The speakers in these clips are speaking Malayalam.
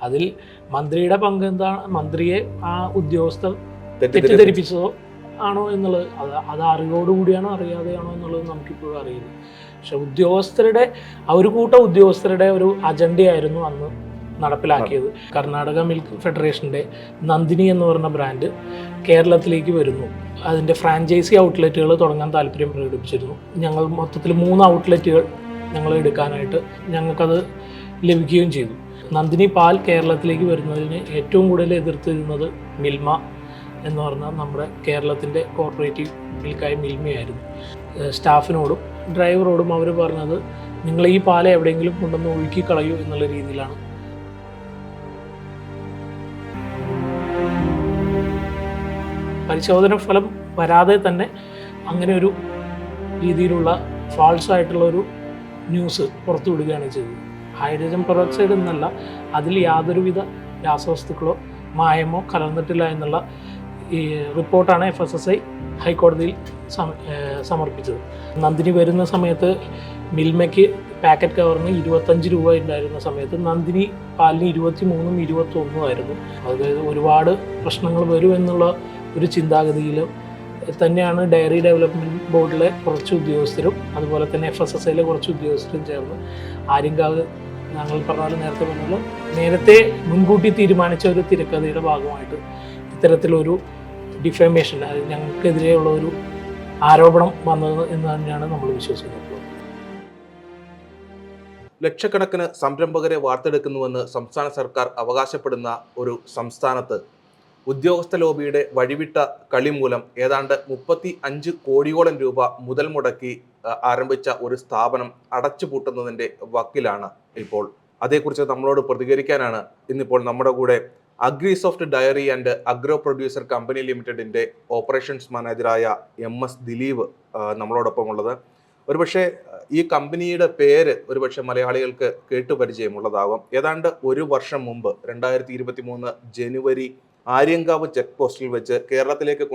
അതിൽ മന്ത്രിയുടെ പങ്ക് എന്താണ്, മന്ത്രിയെ ആ ഉദ്യോഗസ്ഥർ തെറ്റിദ്ധരിപ്പിച്ചതോ ആണോ എന്നുള്ളത്, അത് അറിവോടുകൂടിയാണോ അറിയാതെയാണോ എന്നുള്ളത് നമുക്കിപ്പോഴും അറിയില്ല. പക്ഷെ ഉദ്യോഗസ്ഥരുടെ ഒരു കൂട്ടം ഉദ്യോഗസ്ഥരുടെ ഒരു അജണ്ടയായിരുന്നു അന്ന് നടപ്പിലാക്കിയത്. കർണാടക മിൽക്ക് ഫെഡറേഷൻ്റെ നന്ദിനി എന്ന് പറഞ്ഞ ബ്രാൻഡ് കേരളത്തിലേക്ക് വരുന്നു. അതിൻ്റെ ഫ്രാഞ്ചൈസി ഔട്ട്ലെറ്റുകൾ തുടങ്ങാൻ താല്പര്യം പ്രകടിപ്പിച്ചിരുന്നു. ഞങ്ങൾ മൊത്തത്തിൽ 3 ഔട്ട്ലെറ്റുകൾ ഞങ്ങൾ എടുക്കാനായിട്ട് ഞങ്ങൾക്കത് ലഭിക്കുകയും ചെയ്തു. നന്ദിനി പാൽ കേരളത്തിലേക്ക് വരുന്നതിന് ഏറ്റവും കൂടുതൽ എതിർത്തിരുന്നത് മിൽമ എന്ന് പറഞ്ഞാൽ നമ്മുടെ കേരളത്തിൻ്റെ കോർപ്പറേറ്റീവ് മിൽക്കായ മിൽമയായിരുന്നു. സ്റ്റാഫിനോടും ഡ്രൈവറോടും അവർ പറഞ്ഞത് നിങ്ങൾ ഈ പാൽ എവിടെയെങ്കിലും കൊണ്ടുവന്ന് ഒഴുക്കി കളയൂ എന്നുള്ള രീതിയിലാണ്. പരിശോധന ഫലം വരാതെ തന്നെ അങ്ങനെ ഒരു രീതിയിലുള്ള ഫാൾസ് ആയിട്ടുള്ള ഒരു ന്യൂസ് പുറത്തുവിടുകയാണ് ചെയ്തത്. ഹൈഡ്രജൻ പെറോക്സൈഡ് എന്നല്ല, അതിൽ യാതൊരുവിധ രാസവസ്തുക്കളോ മായമോ കലർന്നിട്ടില്ല എന്നുള്ള ഈ റിപ്പോർട്ടാണ് FSSAI ഹൈക്കോടതിയിൽ സമർപ്പിച്ചത്. നന്ദിനി വരുന്ന സമയത്ത് മിൽമയ്ക്ക് പാക്കറ്റ് കവറിന് 25 രൂപ ഉണ്ടായിരുന്ന സമയത്ത് നന്ദിനി പാലിന് 23ഉം 21ഉം ആയിരുന്നു. അതായത് ഒരുപാട് പ്രശ്നങ്ങൾ വരും എന്നുള്ള ഒരു ചിന്താഗതിയിൽ തന്നെയാണ് ഡയറി ഡെവലപ്മെൻറ്റ് ബോർഡിലെ കുറച്ച് ഉദ്യോഗസ്ഥരും അതുപോലെ തന്നെ FSSAIയിലെ കുറച്ച് ഉദ്യോഗസ്ഥരും ചേർന്ന് ആര്യങ്കാവ്, ഞങ്ങൾ നേരത്തെ പറഞ്ഞാൽ നേരത്തെ മുൻകൂട്ടി തീരുമാനിച്ച ഒരു തിരക്കഥയുടെ ഭാഗമായിട്ട് ഇത്തരത്തിലൊരു ഡിഫമേഷൻ, ഞങ്ങൾക്കെതിരെയുള്ള ഒരു ആരോപണം വന്നത് എന്ന് തന്നെയാണ് നമ്മൾ വിശ്വസിക്കുന്നത്. ലക്ഷക്കണക്കിന് സംരംഭകരെ വാർത്തെടുക്കുന്നുവെന്ന് സംസ്ഥാന സർക്കാർ അവകാശപ്പെടുന്ന ഒരു സംസ്ഥാനത്ത് ഉദ്യോഗസ്ഥ ലോബിയുടെ വഴിവിട്ട കളി മൂലം ഏതാണ്ട് 35 കോടിയോളം രൂപ മുതൽ മുടക്കി ആരംഭിച്ച ഒരു സ്ഥാപനം അടച്ചുപൂട്ടുന്നതിൻ്റെ വക്കിലാണ് ഇപ്പോൾ. അതേക്കുറിച്ച് നമ്മളോട് പ്രതികരിക്കാനാണ് ഇന്നിപ്പോൾ നമ്മുടെ കൂടെ Agrisoft dairy and agro producer company ലിമിറ്റഡിൻ്റെ ഓപ്പറേഷൻസ് മാനേജറായ MS ദിലീപ് നമ്മളോടൊപ്പം ഉള്ളത്. ഒരുപക്ഷെ ഈ കമ്പനിയുടെ പേര് ഒരുപക്ഷെ മലയാളികൾക്ക് കേട്ടുപരിചയമുള്ളതാകും. ഏതാണ്ട് ഒരു വർഷം മുമ്പ് 2023 ജനുവരി ആര്യങ്കാവ് ചെക്ക് പോസ്റ്റിൽ വെച്ച് കേരളത്തിലേക്ക്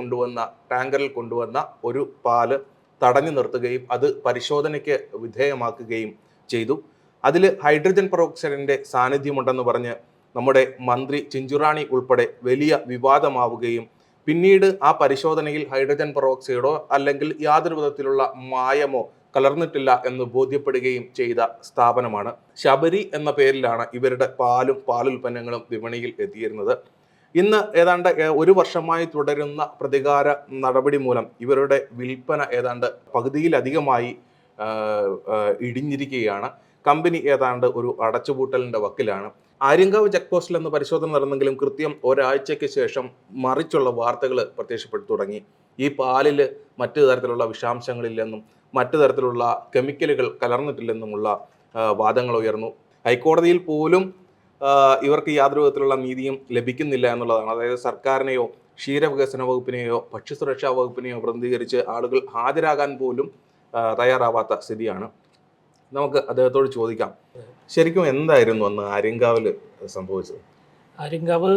ടാങ്കറിൽ കൊണ്ടുവന്ന ഒരു പാല് തടഞ്ഞു നിർത്തുകയും അത് പരിശോധനയ്ക്ക് വിധേയമാക്കുകയും ചെയ്തു. അതിൽ ഹൈഡ്രജൻ പെറോക്സൈഡിൻ്റെ സാന്നിധ്യമുണ്ടെന്ന് പറഞ്ഞ് നമ്മുടെ മന്ത്രി ചിഞ്ചുറാണി ഉൾപ്പെടെ വലിയ വിവാദമാവുകയും പിന്നീട് ആ പരിശോധനയിൽ ഹൈഡ്രജൻ പെറോക്സൈഡോ അല്ലെങ്കിൽ യാതൊരു വിധത്തിലുള്ള മായമോ കലർന്നിട്ടില്ല എന്ന് ബോധ്യപ്പെടുകയും ചെയ്ത സ്ഥാപനമാണ്. ശബരി എന്ന പേരിലാണ് ഇവരുടെ പാലുൽപ്പന്നങ്ങളും വിപണിയിൽ എത്തിയിരുന്നത്. ഇന്ന് ഏതാണ്ട് ഒരു വർഷമായി തുടരുന്ന പ്രതികാര നടപടി മൂലം ഇവരുടെ വിൽപ്പന ഏതാണ്ട് പകുതിയിലധികമായി ഇടിഞ്ഞിരിക്കുകയാണ്. കമ്പനി ഏതാണ്ട് ഒരു അടച്ചുപൂട്ടലിൻ്റെ വക്കിലാണ്. ആര്യങ്കാവ് ചെക്ക് പോസ്റ്റിൽ നിന്ന് പരിശോധന നടന്നെങ്കിലും കൃത്യം ഒരാഴ്ചയ്ക്ക് ശേഷം മറിച്ചുള്ള വാർത്തകൾ പ്രത്യക്ഷപ്പെട്ടു തുടങ്ങി. ഈ പാലിൽ മറ്റു തരത്തിലുള്ള വിഷാംശങ്ങളില്ലെന്നും മറ്റു തരത്തിലുള്ള കെമിക്കലുകൾ കലർന്നിട്ടില്ലെന്നുമുള്ള വാദങ്ങൾ ഉയർന്നു. ഹൈക്കോടതിയിൽ പോലും ഇവർക്ക് യാതൊരു വിധത്തിലുള്ള നീതിയും ലഭിക്കുന്നില്ല എന്നുള്ളതാണ്. അതായത് സർക്കാരിനെയോ ക്ഷീരവികസന വകുപ്പിനെയോ ഭക്ഷ്യസുരക്ഷാ വകുപ്പിനെയോ പ്രതിനിധീകരിച്ച് ആളുകൾ ഹാജരാകാൻ പോലും തയ്യാറാവാത്ത സ്ഥിതിയാണ്. നമുക്ക് അദ്ദേഹത്തോട് ചോദിക്കാം, ശരിക്കും എന്തായിരുന്നു അന്ന് ആര്യങ്കാവിൽ സംഭവിച്ചത്? ആര്യങ്കാവ്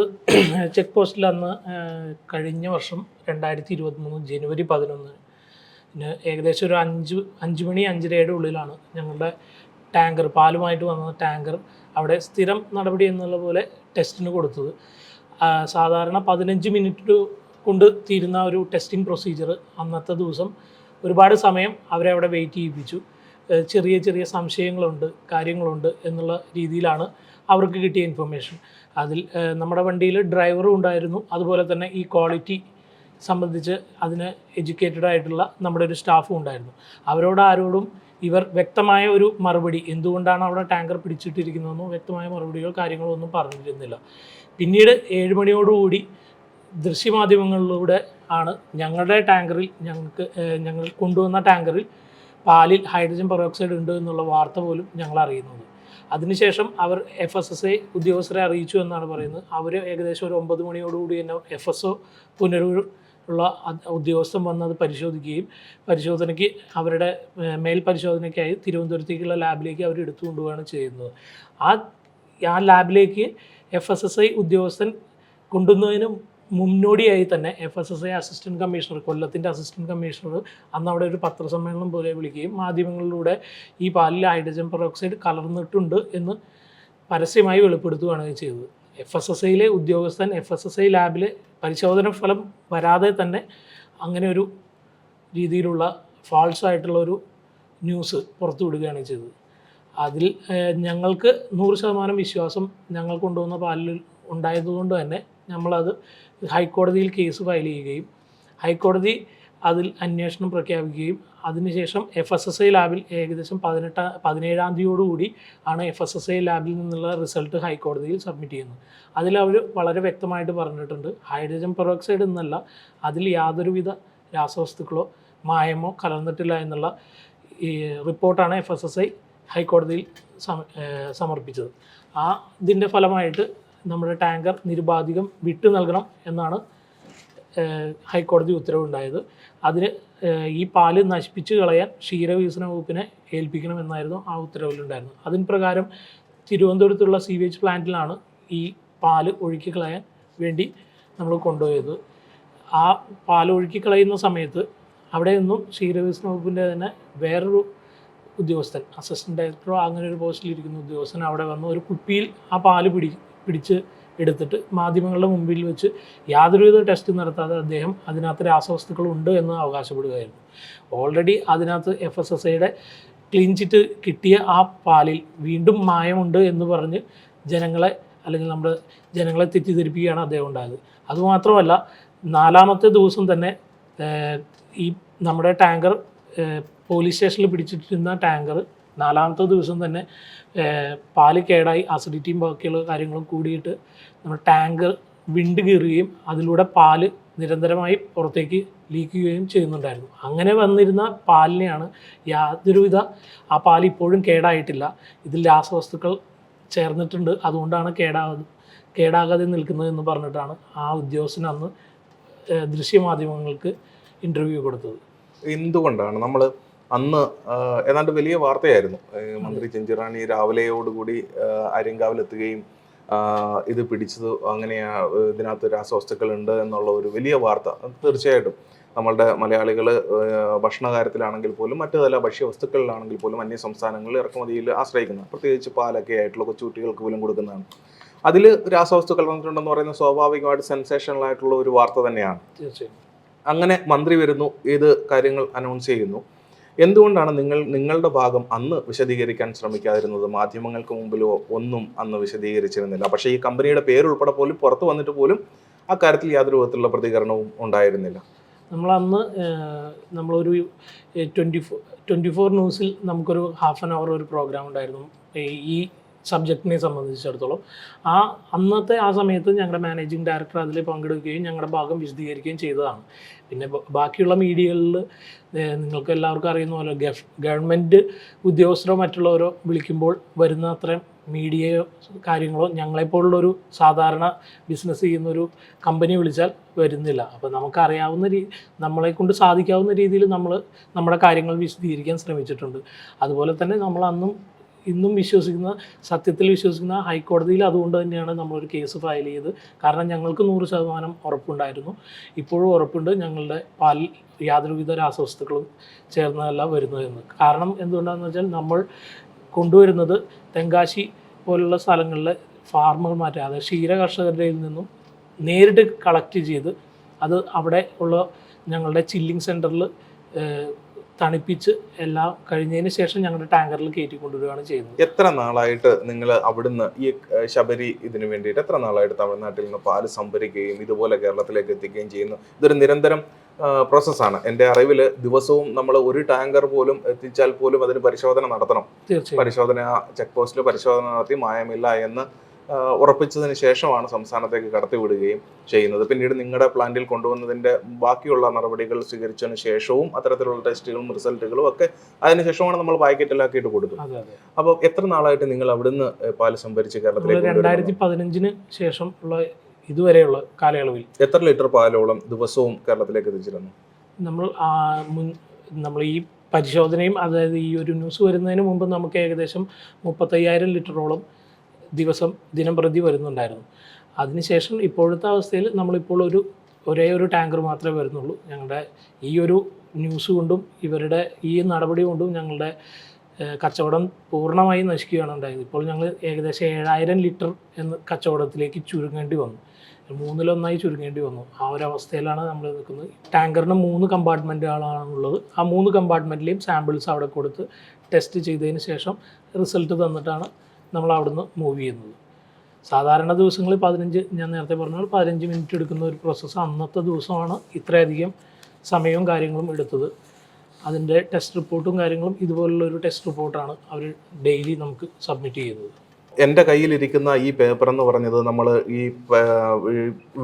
ചെക്ക് പോസ്റ്റിൽ അന്ന് കഴിഞ്ഞ വർഷം 2023 ജനുവരി 11 ഏകദേശം ഒരു 5 മണി 5:30 ഉള്ളിലാണ് ഞങ്ങളുടെ ടാങ്കർ, പാലുമായിട്ട് വന്ന ടാങ്കർ അവിടെ സ്ഥിരം നടപടി എന്നുള്ള പോലെ ടെസ്റ്റിന് കൊടുത്തത്. സാധാരണ 15 മിനിറ്റ് കൊണ്ട് തീരുന്ന ഒരു ടെസ്റ്റിംഗ് പ്രൊസീജിയർ അന്നത്തെ ദിവസം ഒരുപാട് സമയം അവരെ അവിടെ വെയിറ്റ് ചെയ്യിപ്പിച്ചു. ചെറിയ ചെറിയ സംശയങ്ങളുണ്ട്, കാര്യങ്ങളുണ്ട് എന്നുള്ള രീതിയിലാണ് അവർക്ക് കിട്ടിയ ഇൻഫർമേഷൻ. അതിൽ നമ്മുടെ വണ്ടിയിൽ ഡ്രൈവറും ഉണ്ടായിരുന്നു, അതുപോലെ തന്നെ ഈ ക്വാളിറ്റി സംബന്ധിച്ച് അതിന് എഡ്യൂക്കേറ്റഡ് ആയിട്ടുള്ള നമ്മുടെ ഒരു സ്റ്റാഫും ഉണ്ടായിരുന്നു. ആരോടും ഇവർ വ്യക്തമായ ഒരു മറുപടി, എന്തുകൊണ്ടാണ് അവിടെ ടാങ്കർ പിടിച്ചിട്ടിരിക്കുന്നതെന്നോ വ്യക്തമായ മറുപടിയോ കാര്യങ്ങളോ ഒന്നും പറഞ്ഞിരുന്നില്ല. പിന്നീട് 7 മണിയോടുകൂടി ദൃശ്യമാധ്യമങ്ങളിലൂടെ ആണ് ഞങ്ങളുടെ ടാങ്കറിൽ ഞങ്ങൾ കൊണ്ടുവന്ന ടാങ്കറിൽ പാലിൽ ഹൈഡ്രജൻ പെറോക്സൈഡ് ഉണ്ട് എന്നുള്ള വാർത്ത പോലും ഞങ്ങൾ അറിയുന്നത്. അതിനുശേഷം അവർ FSSAI ഉദ്യോഗസ്ഥരെ അറിയിച്ചു എന്നാണ് പറയുന്നത്. അവർ ഏകദേശം ഒരു 9 മണിയോടുകൂടി തന്നെ FSO പുനരൂർ ഉള്ള ഉദ്യോഗസ്ഥൻ വന്ന് അത് പരിശോധിക്കുകയും പരിശോധനയ്ക്ക് അവരുടെ മേൽ പരിശോധനയ്ക്കായി തിരുവനന്തപുരത്തേക്കുള്ള ലാബിലേക്ക് അവർ എടുത്തു കൊണ്ടുപോവുകയാണ് ചെയ്യുന്നത്. ആ ലാബിലേക്ക് FSSAI ഉദ്യോഗസ്ഥൻ കൊണ്ടുവന്നതിന് മുന്നോടിയായി തന്നെ FSSAI അസിസ്റ്റൻറ്റ് കമ്മീഷണർ, കൊല്ലത്തിൻ്റെ അസിസ്റ്റൻറ്റ് കമ്മീഷണർ അന്ന് അവിടെ ഒരു പത്രസമ്മേളനം പോലെ വിളിക്കുകയും മാധ്യമങ്ങളിലൂടെ ഈ പാലിൽ ഹൈഡ്രജൻ പെറോക്സൈഡ് കലർന്നിട്ടുണ്ട് എന്ന് പരസ്യമായി വെളിപ്പെടുത്തുകയാണ് ചെയ്തത്. FSSAയിലെ ഉദ്യോഗസ്ഥൻ FSSAI ലാബിൽ പരിശോധന ഫലം വരാതെ തന്നെ അങ്ങനെ ഒരു രീതിയിലുള്ള ഫാൾസ് ആയിട്ടുള്ള ഒരു ന്യൂസ് പുറത്തു വിടുകയാണ് ചെയ്തത്. അതിൽ ഞങ്ങൾക്ക് 100% വിശ്വാസം ഞങ്ങൾ കൊണ്ടുവന്ന പാലിൽ ഉണ്ടായതുകൊണ്ട് തന്നെ നമ്മളത് ഹൈക്കോടതിയിൽ കേസ് ഫയൽ ചെയ്യുകയും ഹൈക്കോടതി അതിൽ അന്വേഷണം പ്രഖ്യാപിക്കുകയും അതിനുശേഷം FSSAI ലാബിൽ ഏകദേശം 17-ാം തീയതിയോടുകൂടി ആണ് FSSAI ലാബിൽ നിന്നുള്ള റിസൾട്ട് ഹൈക്കോടതിയിൽ സബ്മിറ്റ് ചെയ്യുന്നത്. അതിൽ അവർ വളരെ വ്യക്തമായിട്ട് പറഞ്ഞിട്ടുണ്ട്, ഹൈഡ്രജൻ പെറോക്സൈഡ് എന്നല്ല, അതിൽ യാതൊരുവിധ രാസവസ്തുക്കളോ മായമോ കലർന്നിട്ടില്ല എന്നുള്ള ഈ റിപ്പോർട്ടാണ് FSSAI ഹൈക്കോടതിയിൽ സമർപ്പിച്ചത്. ഇതിൻ്റെ ഫലമായിട്ട് നമ്മുടെ ടാങ്കർ നിരുപാധികം വിട്ടു നൽകണം എന്നാണ് ഹൈക്കോടതി ഉത്തരവുണ്ടായത്. അതിന് ഈ പാല് നശിപ്പിച്ച് കളയാൻ ക്ഷീരവികസന വകുപ്പിനെ ഏൽപ്പിക്കണമെന്നായിരുന്നു ആ ഉത്തരവിലുണ്ടായിരുന്നത്. അതിന് പ്രകാരം തിരുവനന്തപുരത്തുള്ള സീവേജ് പ്ലാന്റിലാണ് ഈ പാല് ഒഴുക്കി കളയാൻ വേണ്ടി നമ്മൾ കൊണ്ടുപോയത്. ആ പാല് ഒഴുക്കി കളയുന്ന സമയത്ത് അവിടെ നിന്നും ക്ഷീരവികസന വകുപ്പിൻ്റെ തന്നെ വേറൊരു ഉദ്യോഗസ്ഥൻ, അസിസ്റ്റന്റ് ഡയറക്ടറോ അങ്ങനെ ഒരു പോസ്റ്റിലിരിക്കുന്ന ഉദ്യോഗസ്ഥൻ അവിടെ വന്ന് ഒരു കുപ്പിയിൽ ആ പാല് പിടിച്ച് എടുത്തിട്ട് മാധ്യമങ്ങളുടെ മുമ്പിൽ വെച്ച് യാതൊരുവിധ ടെസ്റ്റ് നടത്താതെ അദ്ദേഹം അതിനകത്ത് രാസവസ്തുക്കളുണ്ട് എന്ന് അവകാശപ്പെടുകയായിരുന്നു. ഓൾറെഡി അതിനകത്ത് FSSAIയുടെ ക്ലീൻ ചിറ്റ് കിട്ടിയ ആ പാലിൽ വീണ്ടും മായമുണ്ട് എന്ന് പറഞ്ഞ് നമ്മുടെ ജനങ്ങളെ തെറ്റിദ്ധരിപ്പിക്കുകയാണ് അദ്ദേഹം ഉണ്ടായത്. അതുമാത്രമല്ല, 4-ാമത്തെ ദിവസം തന്നെ ഈ നമ്മുടെ ടാങ്കർ പോലീസ് സ്റ്റേഷനിൽ പിടിച്ചിട്ടിരുന്ന ടാങ്കർ 4-ാമത്തെ ദിവസം തന്നെ പാല് കേടായി അസിഡിറ്റിയും ബാക്കിയുള്ള കാര്യങ്ങളും കൂടിയിട്ട് നമ്മുടെ ടാങ്കർ വിണ്ട് കീറുകയും അതിലൂടെ പാല് നിരന്തരമായി പുറത്തേക്ക് ലീക്കുകയും ചെയ്യുന്നുണ്ടായിരുന്നു. അങ്ങനെ വന്നിരുന്ന പാലിനെയാണ് യാതൊരുവിധ ആ പാൽ ഇപ്പോഴും കേടായിട്ടില്ല, ഇതിൽ രാസവസ്തുക്കൾ ചേർന്നിട്ടുണ്ട്, അതുകൊണ്ടാണ് കേടാകാതെ നിൽക്കുന്നതെന്ന് പറഞ്ഞിട്ടാണ് ആ ഉദ്യോഗസ്ഥൻ അന്ന് ദൃശ്യമാധ്യമങ്ങൾക്ക് ഇൻ്റർവ്യൂ കൊടുത്തത്. എന്തുകൊണ്ടാണ് നമ്മൾ അന്ന് ഏതാണ്ട് വലിയ വാർത്തയായിരുന്നു, മന്ത്രി ചെഞ്ചിറാണി രാവിലെയോടുകൂടി ആര്യങ്കാവിലെത്തുകയും ഇത് പിടിച്ചത് അങ്ങനെയാ ഇതിനകത്ത് രാസവസ്തുക്കളുണ്ട് എന്നുള്ള ഒരു വലിയ വാർത്ത. തീർച്ചയായിട്ടും നമ്മളുടെ മലയാളികൾ ഭക്ഷണ കാര്യത്തിലാണെങ്കിൽ പോലും മറ്റു പല ഭക്ഷ്യവസ്തുക്കളിലാണെങ്കിൽ പോലും അന്യ സംസ്ഥാനങ്ങളിൽ ഇറക്കുമതിയിൽ ആശ്രയിക്കുന്നത്, പ്രത്യേകിച്ച് പാലൊക്കെ ആയിട്ടുള്ള കൊച്ചുകുട്ടികൾക്ക് പോലും കൊടുക്കുന്നതാണ്. അതിൽ രാസവസ്തുക്കൾ വന്നിട്ടുണ്ടെന്ന് പറയുന്നത് സ്വാഭാവികമായിട്ട് സെൻസേഷണൽ ആയിട്ടുള്ള ഒരു വാർത്ത തന്നെയാണ്. തീർച്ചയായും. അങ്ങനെ മന്ത്രി വരുന്നു, ഏത് കാര്യങ്ങൾ അനൗൺസ് ചെയ്യുന്നു. എന്തുകൊണ്ടാണ് നിങ്ങളുടെ ഭാഗം അന്ന് വിശദീകരിക്കാൻ ശ്രമിക്കാതിരുന്നത്? മാധ്യമങ്ങൾക്ക് മുമ്പിലോ ഒന്നും അന്ന് വിശദീകരിച്ചിരുന്നില്ല. പക്ഷേ ഈ കമ്പനിയുടെ പേരുൾപ്പെടെ പോലും പുറത്തു വന്നിട്ട് പോലും അക്കാര്യത്തിൽ യാതൊരു വിധത്തിലുള്ള പ്രതികരണവും ഉണ്ടായിരുന്നില്ല. നമ്മളൊരു 24 ന്യൂസിൽ നമുക്കൊരു ഹാഫ് ആൻ അവർ ഒരു പ്രോഗ്രാം ഉണ്ടായിരുന്നു ഈ സബ്ജക്റ്റിനെ സംബന്ധിച്ചിടത്തോളം. അന്നത്തെ ആ സമയത്ത് ഞങ്ങളുടെ മാനേജിങ് ഡയറക്ടർ അതിൽ പങ്കെടുക്കുകയും ഞങ്ങളുടെ ഭാഗം വിശദീകരിക്കുകയും ചെയ്തതാണ്. പിന്നെ ബാക്കിയുള്ള മീഡിയകളിൽ നിങ്ങൾക്ക് എല്ലാവർക്കും അറിയുന്ന പോലെ ഗവൺമെൻറ് ഉദ്യോഗസ്ഥരോ മറ്റുള്ളവരോ വിളിക്കുമ്പോൾ വരുന്ന അത്രയും മീഡിയയോ കാര്യങ്ങളോ ഞങ്ങളെപ്പോലുള്ളൊരു സാധാരണ ബിസിനസ് ചെയ്യുന്നൊരു കമ്പനി വിളിച്ചാൽ വരുന്നില്ല. അപ്പോൾ നമുക്കറിയാവുന്ന നമ്മളെക്കൊണ്ട് സാധിക്കാവുന്ന രീതിയിൽ നമ്മൾ നമ്മുടെ കാര്യങ്ങൾ വിശദീകരിക്കാൻ ശ്രമിച്ചിട്ടുണ്ട്. അതുപോലെ തന്നെ നമ്മൾ ഇന്നും സത്യത്തിൽ വിശ്വസിക്കുന്ന ഹൈക്കോടതിയിൽ അതുകൊണ്ട് തന്നെയാണ് നമ്മളൊരു കേസ് ഫയൽ ചെയ്ത്. കാരണം ഞങ്ങൾക്ക് 100% ഉറപ്പുണ്ടായിരുന്നു, ഇപ്പോഴും ഉറപ്പുണ്ട് ഞങ്ങളുടെ പാലിൽ യാതൊരുവിധ രാസവസ്തുക്കളും ചേർന്നതല്ല വരുന്നതെന്ന്. കാരണം എന്തുകൊണ്ടാണെന്ന് വെച്ചാൽ നമ്മൾ കൊണ്ടുവരുന്നത് തെങ്കാശി പോലുള്ള സ്ഥലങ്ങളിലെ ഫാർമർമാരെ, അതായത് ക്ഷീര കർഷകരുടെ നിന്നും നേരിട്ട് കളക്ട് ചെയ്ത് അത് അവിടെ ഉള്ള ഞങ്ങളുടെ ചില്ലിങ് സെൻറ്ററിൽ തണുപ്പിച്ച് എല്ലാം കഴിഞ്ഞതിന് ശേഷം ഞങ്ങളുടെ ടാങ്കറിൽ കയറ്റിക്കൊണ്ടുവരികയാണ് ചെയ്യുന്നത്. എത്ര നാളായിട്ട് നിങ്ങൾ അവിടുന്ന് ഈ ശബരി ഇതിനു വേണ്ടിയിട്ട് എത്ര നാളായിട്ട് തമിഴ്നാട്ടിൽ നിന്ന് പാല് സംഭരിക്കുകയും ഇതുപോലെ കേരളത്തിലേക്ക് എത്തിക്കുകയും ചെയ്യുന്നു? ഇതൊരു നിരന്തരം പ്രോസസ്സാണ്. എൻ്റെ അറിവിൽ ദിവസവും നമ്മൾ ഒരു ടാങ്കർ പോലും എത്തിച്ചാൽ പോലും അതിന് പരിശോധന നടത്തണം. പരിശോധന ചെക്ക് പോസ്റ്റിൽ പരിശോധന നടത്തി മായമില്ല എന്ന് ഉറപ്പിച്ചതിന് ശേഷമാണ് സംസ്ഥാനത്തേക്ക് കടത്തിവിടുകയും ചെയ്യുന്നത്. പിന്നീട് നിങ്ങളുടെ പ്ലാന്റിൽ കൊണ്ടുവന്നതിൻ്റെ ബാക്കിയുള്ള നടപടികൾ സ്വീകരിച്ചതിന് ശേഷവും അത്തരത്തിലുള്ള ടെസ്റ്റുകളും റിസൾട്ടുകളും ഒക്കെ അതിനുശേഷമാണ് നമ്മൾ പാക്കറ്റിലാക്കിയിട്ട് കൊടുക്കുന്നത്. അപ്പോൾ എത്ര നാളായിട്ട് നിങ്ങൾ അവിടുന്ന് പാല് സംഭരിച്ച് കേരളത്തിലേക്ക്? 2015 ശേഷം ഉള്ള ഇതുവരെയുള്ള കാലയളവിൽ എത്ര ലിറ്റർ പാലോളം ദിവസവും കേരളത്തിലേക്ക് എത്തിച്ചിരുന്നു? നമ്മൾ ഈ പരിശോധനയും, അതായത് ഈ ഒരു ന്യൂസ് വരുന്നതിന് മുമ്പ് നമുക്ക് ഏകദേശം 35,000 ലിറ്ററോളം ദിനം പ്രതി വരുന്നുണ്ടായിരുന്നു. അതിനുശേഷം ഇപ്പോഴത്തെ അവസ്ഥയിൽ നമ്മളിപ്പോൾ ഒരേ ഒരു ടാങ്കർ മാത്രമേ വരുന്നുള്ളൂ. ഞങ്ങളുടെ ഈ ഒരു ന്യൂസ് കൊണ്ടും ഇവരുടെ ഈ നടപടി കൊണ്ടും ഞങ്ങളുടെ കച്ചവടം പൂർണ്ണമായി നശിക്കുകയാണ് ഉണ്ടായത്. ഇപ്പോൾ ഞങ്ങൾ ഏകദേശം 7000 ലിറ്റർ എന്ന് കച്ചവടത്തിലേക്ക് ചുരുങ്ങേണ്ടി വന്നു, 1/3 ചുരുങ്ങേണ്ടി വന്നു. ആ ഒരു അവസ്ഥയിലാണ് നമ്മൾ നിൽക്കുന്നത്. ടാങ്കറിന് 3 കമ്പാർട്ട്മെൻറ്റുകളാണുള്ളത്. ആ 3 കമ്പാർട്ട്മെൻറ്റിലെയും സാമ്പിൾസ് അവിടെ കൊടുത്ത് ടെസ്റ്റ് ചെയ്തതിന് ശേഷം റിസൾട്ട് തന്നിട്ടാണ് നമ്മൾ അവിടുന്ന് മൂവ് ചെയ്യുന്നത്. സാധാരണ ദിവസങ്ങളിൽ ഞാൻ നേരത്തെ പറഞ്ഞ 15 മിനിറ്റ് എടുക്കുന്ന ഒരു പ്രോസസ്സ് അന്നത്തെ ദിവസമാണ് ഇത്രയധികം സമയവും കാര്യങ്ങളും എടുത്തത്. അതിൻ്റെ ടെസ്റ്റ് റിപ്പോർട്ടും കാര്യങ്ങളും ഇതുപോലുള്ളൊരു ടെസ്റ്റ് റിപ്പോർട്ടാണ് അവർ ഡെയിലി നമുക്ക് സബ്മിറ്റ് ചെയ്യുന്നത്. എൻ്റെ കയ്യിലിരിക്കുന്ന ഈ പേപ്പർ എന്ന് പറഞ്ഞത് നമ്മൾ ഈ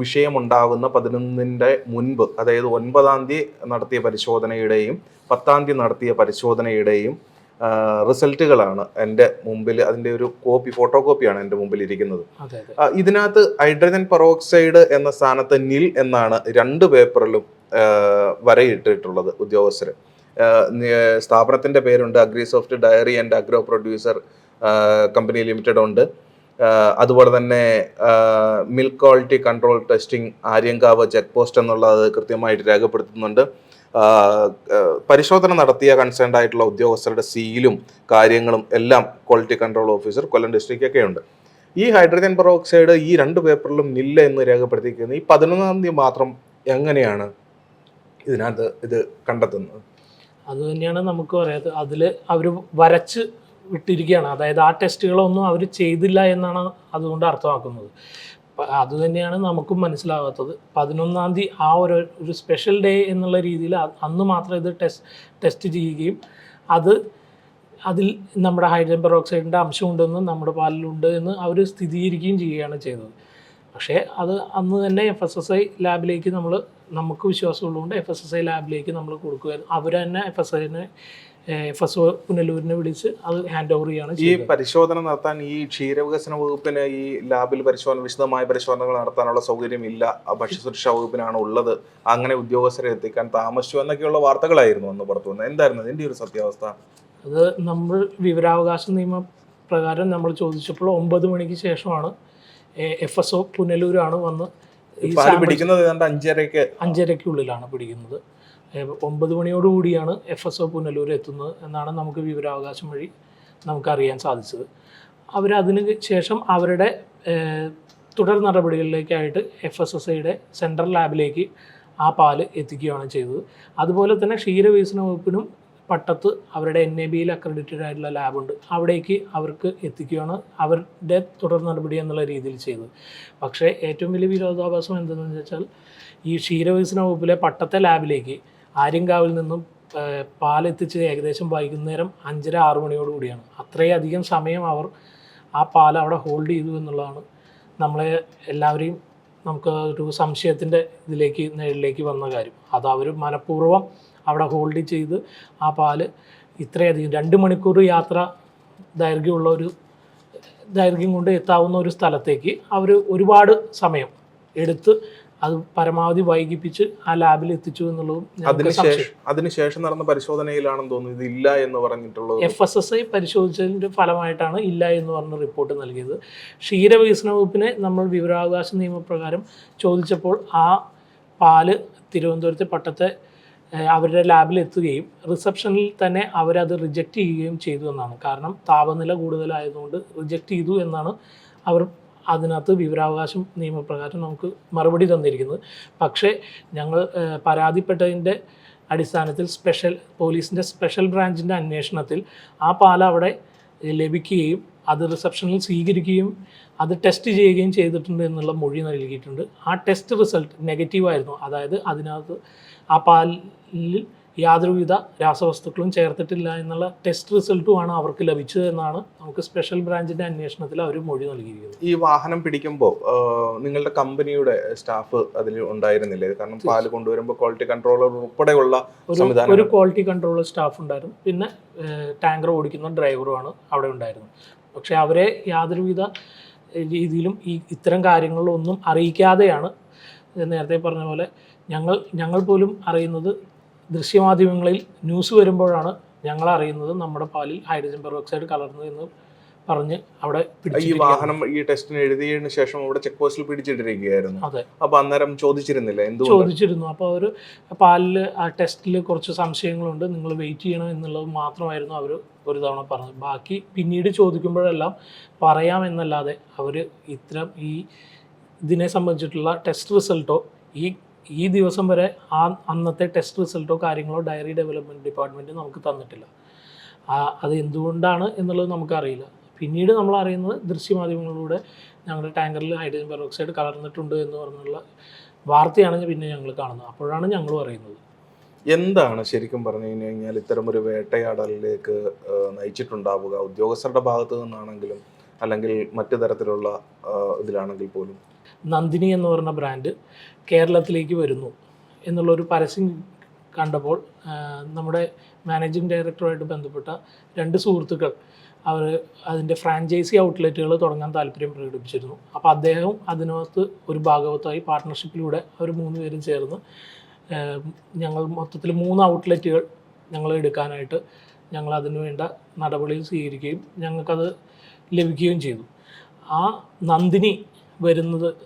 വിഷയമുണ്ടാകുന്ന 11-ന്റെ മുൻപ്, അതായത് 9-ാം തീയതി നടത്തിയ പരിശോധനയുടെയും 10-ാം തീയതി നടത്തിയ പരിശോധനയുടെയും റിസൾട്ടുകളാണ് എൻ്റെ മുമ്പിൽ. അതിൻ്റെ ഒരു ഫോട്ടോ കോപ്പിയാണ് എൻ്റെ മുമ്പിൽ ഇരിക്കുന്നത്. ഇതിനകത്ത് ഹൈഡ്രജൻ പെറോക്സൈഡ് എന്ന സ്ഥാനത്ത് നിൽ എന്നാണ് 2 പേപ്പറിലും വരയിട്ടിട്ടുള്ളത് ഉദ്യോഗസ്ഥർ. സ്ഥാപനത്തിൻ്റെ പേരുണ്ട്, Agrisoft dairy and agro producer company limited ഉണ്ട്. അതുപോലെ തന്നെ milk quality control testing Aryankavu check post എന്നുള്ളത് കൃത്യമായിട്ട് രേഖപ്പെടുത്തുന്നുണ്ട്. പരിശോധന നടത്തിയ കൺസേൺഡ് ആയിട്ടുള്ള ഉദ്യോഗസ്ഥരുടെ സീലും കാര്യങ്ങളും എല്ലാം ക്വാളിറ്റി കൺട്രോൾ ഓഫീസർ കൊല്ലം ഡിസ്ട്രിക്റ്റൊക്കെ ഉണ്ട്. ഈ ഹൈഡ്രജൻ പെറോക്സൈഡ് ഈ 2 പേപ്പറിലും നില്ല എന്ന് രേഖപ്പെടുത്തിയിരിക്കുന്നത്. ഈ 11-ാം തീയതി മാത്രം എങ്ങനെയാണ് ഇതിനകത്ത് ഇത് കണ്ടെത്തുന്നത്? അത് തന്നെയാണ് നമുക്ക് പറയാത്തത്. അതിൽ അവർ വരച്ച് വിട്ടിരിക്കുകയാണ്, അതായത് ആ ടെസ്റ്റുകളൊന്നും അവർ ചെയ്തില്ല എന്നാണ് അതുകൊണ്ട് അർത്ഥമാക്കുന്നത്. അതുതന്നെയാണ് നമുക്കും മനസ്സിലാകാത്തത്. 11-ാം തീയതി ആ ഒരു സ്പെഷ്യൽ ഡേ എന്നുള്ള രീതിയിൽ അന്ന് മാത്രം ഇത് ടെസ്റ്റ് ചെയ്യുകയും അതിൽ നമ്മുടെ ഹൈഡ്രജൻ പെറോക്സൈഡിൻ്റെ അംശമുണ്ടെന്നും നമ്മുടെ പാലിലുണ്ട് എന്ന് അവർ സ്ഥിരീകരിക്കുകയും ചെയ്യുകയാണ് ചെയ്തത്. പക്ഷേ അത് അന്ന് തന്നെ FSSAI ലാബിലേക്ക് നമുക്ക് വിശ്വാസമുള്ളതുകൊണ്ട് FSSAI ലാബിലേക്ക് നമ്മൾ കൊടുക്കുകയായിരുന്നു. അവർ തന്നെ FSO പുനലൂരിനെ വിളിച്ച് അത് ഹാൻഡ് ഓവർ ചെയ്യാണ്. ഈ പരിശോധന നടത്താൻ ഈ ക്ഷീരവികസന വകുപ്പിന് ഈ ലാബിൽ വിശദമായ പരിശോധനകൾ നടത്താനുള്ള സൗകര്യമില്ല, ഭക്ഷ്യസുരക്ഷാ വകുപ്പിനാണ് ഉള്ളത്, അങ്ങനെ ഉദ്യോഗസ്ഥരെ എത്തിക്കാൻ താമസിച്ചു എന്നൊക്കെയുള്ള വാർത്തകളായിരുന്നു അന്ന് പുറത്തു വന്നത്. എന്തായിരുന്നു ഇതിൻ്റെ ഒരു സത്യാവസ്ഥ? അത് നമ്മൾ വിവരാവകാശ നിയമപ്രകാരം നമ്മൾ ചോദിച്ചപ്പോൾ 9 മണിക്ക് ശേഷമാണ് FSO പുനലൂരാണ് വന്ന് പിടിക്കുന്നത്. 5:30-ക്കുള്ളിലാണ് പിടിക്കുന്നത്. 9 മണിയോടുകൂടിയാണ് FSO പുനലൂർ എത്തുന്നത് എന്നാണ് നമുക്ക് വിവരാവകാശം വഴി നമുക്കറിയാൻ സാധിച്ചത്. അവരതിന് ശേഷം അവരുടെ തുടർ നടപടികളിലേക്കായിട്ട് FSSAIയുടെ സെൻട്രൽ ലാബിലേക്ക് ആ പാല് എത്തിക്കുകയാണ് ചെയ്തത്. അതുപോലെ തന്നെ ക്ഷീരവികസന വകുപ്പിനും പട്ടത്ത് അവരുടെ NABയിൽ അക്രഡിറ്റഡ് ആയിട്ടുള്ള ലാബുണ്ട്, അവിടേക്ക് അവർക്ക് എത്തിക്കുകയാണ് അവരുടെ തുടർ നടപടി എന്നുള്ള രീതിയിൽ ചെയ്തത്. പക്ഷേ ഏറ്റവും വലിയ വിരോധാഭാസം എന്തെന്ന് വെച്ചാൽ ഈ ക്ഷീരവികസന വകുപ്പിലെ പട്ടത്തെ ലാബിലേക്ക് ആര്യങ്കാവിൽ നിന്നും പാലെത്തിച്ച് ഏകദേശം വൈകുന്നേരം 5:30-6 മണിയോടുകൂടിയാണ്. അത്രയധികം സമയം അവർ ആ പാൽ അവിടെ ഹോൾഡ് ചെയ്തു എന്നുള്ളതാണ് നമ്മളെ എല്ലാവരെയും നമുക്ക് ഒരു സംശയത്തിൻ്റെ നിഴലിലേക്ക് വന്ന കാര്യം. അത് അവർ മനഃപൂർവ്വം അവിടെ ഹോൾഡ് ചെയ്ത് ആ പാല് ഇത്രയധികം 2 മണിക്കൂർ ദൈർഘ്യം കൊണ്ട് എത്താവുന്ന ഒരു സ്ഥലത്തേക്ക് അവർ ഒരുപാട് സമയം എടുത്ത് അത് പരമാവധി വൈകിപ്പിച്ച് ആ ലാബിൽ എത്തിച്ചു എന്നുള്ളതും അതിനുശേഷം നടന്ന പരിശോധനയിലാണെന്ന് തോന്നുന്നു ഇതില്ല എന്ന് പറഞ്ഞിട്ടുള്ളത്. FSSAI പരിശോധിച്ചതിൻ്റെ ഫലമായിട്ടാണ് ഇല്ല എന്ന് പറഞ്ഞ റിപ്പോർട്ട് നൽകിയത്. ക്ഷീരവികസന വകുപ്പിനെ നമ്മൾ വിവരാവകാശ നിയമപ്രകാരം ചോദിച്ചപ്പോൾ ആ പാല് തിരുവനന്തപുരത്തെ പട്ടത്തെ അവരുടെ ലാബിൽ എത്തുകയും റിസപ്ഷനിൽ തന്നെ അവരത് റിജക്റ്റ് ചെയ്യുകയും ചെയ്തു എന്നാണ്. കാരണം താപനില കൂടുതലായതുകൊണ്ട് റിജക്റ്റ് ചെയ്തു എന്നാണ് അവർ അതിനകത്ത് വിവരാവകാശം നിയമപ്രകാരം നമുക്ക് മറുപടി തന്നിരിക്കുന്നത്. പക്ഷേ ഞങ്ങൾ പരാതിപ്പെട്ടതിൻ്റെ അടിസ്ഥാനത്തിൽ പോലീസിൻ്റെ സ്പെഷ്യൽ ബ്രാഞ്ചിൻ്റെ അന്വേഷണത്തിൽ ആ പാൽ അവിടെ ലഭിക്കുകയും അത് റിസപ്ഷനിൽ സ്വീകരിക്കുകയും അത് ടെസ്റ്റ് ചെയ്യുകയും ചെയ്തിട്ടുണ്ട് എന്നുള്ള മൊഴി നൽകിയിട്ടുണ്ട്. ആ ടെസ്റ്റ് റിസൾട്ട് നെഗറ്റീവായിരുന്നു. അതായത് അതിനകത്ത് ആ പാലിൽ യാതൊരുവിധ രാസവസ്തുക്കളും ചേർത്തിട്ടില്ല എന്നുള്ള ടെസ്റ്റ് റിസൾട്ടുമാണ് അവർക്ക് ലഭിച്ചത് എന്നാണ് നമുക്ക് സ്പെഷ്യൽ ബ്രാഞ്ചിൻ്റെ അന്വേഷണത്തിൽ അവർ മൊഴി നൽകിയിരിക്കുന്നത്. ഈ വാഹനം പിടിക്കുമ്പോൾ നിങ്ങളുടെ കമ്പനിയുടെ സ്റ്റാഫ് അതിൽ ഉണ്ടായിരുന്നില്ലേ? കാരണം പാല് കൊണ്ടുവരുമ്പോൾ ക്വാളിറ്റി കൺട്രോളർ ഉൾപ്പെടെയുള്ള ഒരു ക്വാളിറ്റി കൺട്രോളർ സ്റ്റാഫ് ഉണ്ടായിരുന്നു, പിന്നെ ടാങ്കർ ഓടിക്കുന്ന ഡ്രൈവറുമാണ് അവിടെ ഉണ്ടായിരുന്നത്. പക്ഷേ അവരെ യാതൊരുവിധ രീതിയിലും ഇത്തരം കാര്യങ്ങളിലൊന്നും അറിയിക്കാതെയാണ്, നേരത്തെ പറഞ്ഞ പോലെ ഞങ്ങൾ പോലും അറിയുന്നത് ദൃശ്യമാധ്യമങ്ങളിൽ ന്യൂസ് വരുമ്പോഴാണ് ഞങ്ങൾ അറിയുന്നത് നമ്മുടെ പാലിൽ ഹൈഡ്രജൻ പെറോക്സൈഡ് കലർന്നു എന്ന് പറഞ്ഞ് അവിടെ ഈ പിടിച്ചിരിക്കുകയാണ്. വാഹനം ഈ ടെസ്റ്റിന് എഴുതിയതിനു ശേഷം അവിടെ ചെക്ക് പോസ്റ്റിൽ പിടിച്ചിട്ടിരിക്കുകയായിരുന്നു. അതെ, അപ്പൊ അന്നേരം ചോദിച്ചിരുന്നില്ല എന്തുകൊണ്ട്? ചോദിച്ചിരുന്നു. അപ്പോൾ അവർ പാലിൽ ആ ടെസ്റ്റിൽ കുറച്ച് സംശയങ്ങളുണ്ട്, നിങ്ങൾ വെയിറ്റ് ചെയ്യണം എന്നുള്ളത് മാത്രമായിരുന്നു അവർ ഒരു തവണ പറഞ്ഞത്. ബാക്കി പിന്നീട് ചോദിക്കുമ്പോഴെല്ലാം പറയാമെന്നല്ലാതെ അവർ ഇത്തരം ഇതിനെ സംബന്ധിച്ചിട്ടുള്ള ടെസ്റ്റ് റിസൾട്ടോ ഈ ദിവസം വരെ അന്നത്തെ ടെസ്റ്റ് റിസൾട്ടോ കാര്യങ്ങളോ ഡയറി ഡെവലപ്മെൻറ്റ് ഡിപ്പാർട്ട്മെൻറ്റ് നമുക്ക് തന്നിട്ടില്ല. അത് എന്തുകൊണ്ടാണ് എന്നുള്ളത് നമുക്കറിയില്ല. പിന്നീട് നമ്മൾ അറിയുന്നത് ദൃശ്യമാധ്യമങ്ങളിലൂടെ ഞങ്ങളുടെ ടാങ്കറിൽ ഹൈഡ്രജൻ പെറോക്സൈഡ് കലർന്നിട്ടുണ്ട് എന്ന് പറഞ്ഞുള്ള വാർത്തയാണ് പിന്നെ ഞങ്ങൾ കാണുന്നത്. അപ്പോഴാണ് ഞങ്ങളും അറിയുന്നത്. എന്താണ് ശരിക്കും പറഞ്ഞു കഴിഞ്ഞാൽ ഇത്തരമൊരു വേട്ടയാടലിലേക്ക് നയിച്ചിട്ടുണ്ടാവുക, ഉദ്യോഗസ്ഥരുടെ ഭാഗത്തു നിന്നാണെങ്കിലും അല്ലെങ്കിൽ മറ്റു തരത്തിലുള്ള ഇതിലാണെങ്കിൽ പോലും? നന്ദിനി എന്ന് പറഞ്ഞ ബ്രാൻഡ് കേരളത്തിലേക്ക് വരുന്നു എന്നുള്ളൊരു പരസ്യം കണ്ടപ്പോൾ നമ്മുടെ മാനേജിങ് ഡയറക്ടറുമായിട്ട് ബന്ധപ്പെട്ട 2 സുഹൃത്തുക്കൾ അവർ അതിൻ്റെ ഫ്രാഞ്ചൈസി ഔട്ട്ലെറ്റുകൾ തുടങ്ങാൻ താല്പര്യം പ്രകടിപ്പിച്ചിരുന്നു. അപ്പോൾ അദ്ദേഹം അതിനകത്ത് ഒരു ഭാഗവത്തായി പാർട്ട്ണർഷിപ്പിലൂടെ അവർ 3 പേരും ചേർന്ന് ഞങ്ങൾ മൊത്തത്തിൽ 3 ഔട്ട്ലെറ്റുകൾ ഞങ്ങൾ എടുക്കാനായിട്ട് ഞങ്ങൾ അതിനു വേണ്ട നടപടികൾ സ്വീകരിക്കുകയും ഞങ്ങൾക്കത് ലഭിക്കുകയും ചെയ്തു. ആ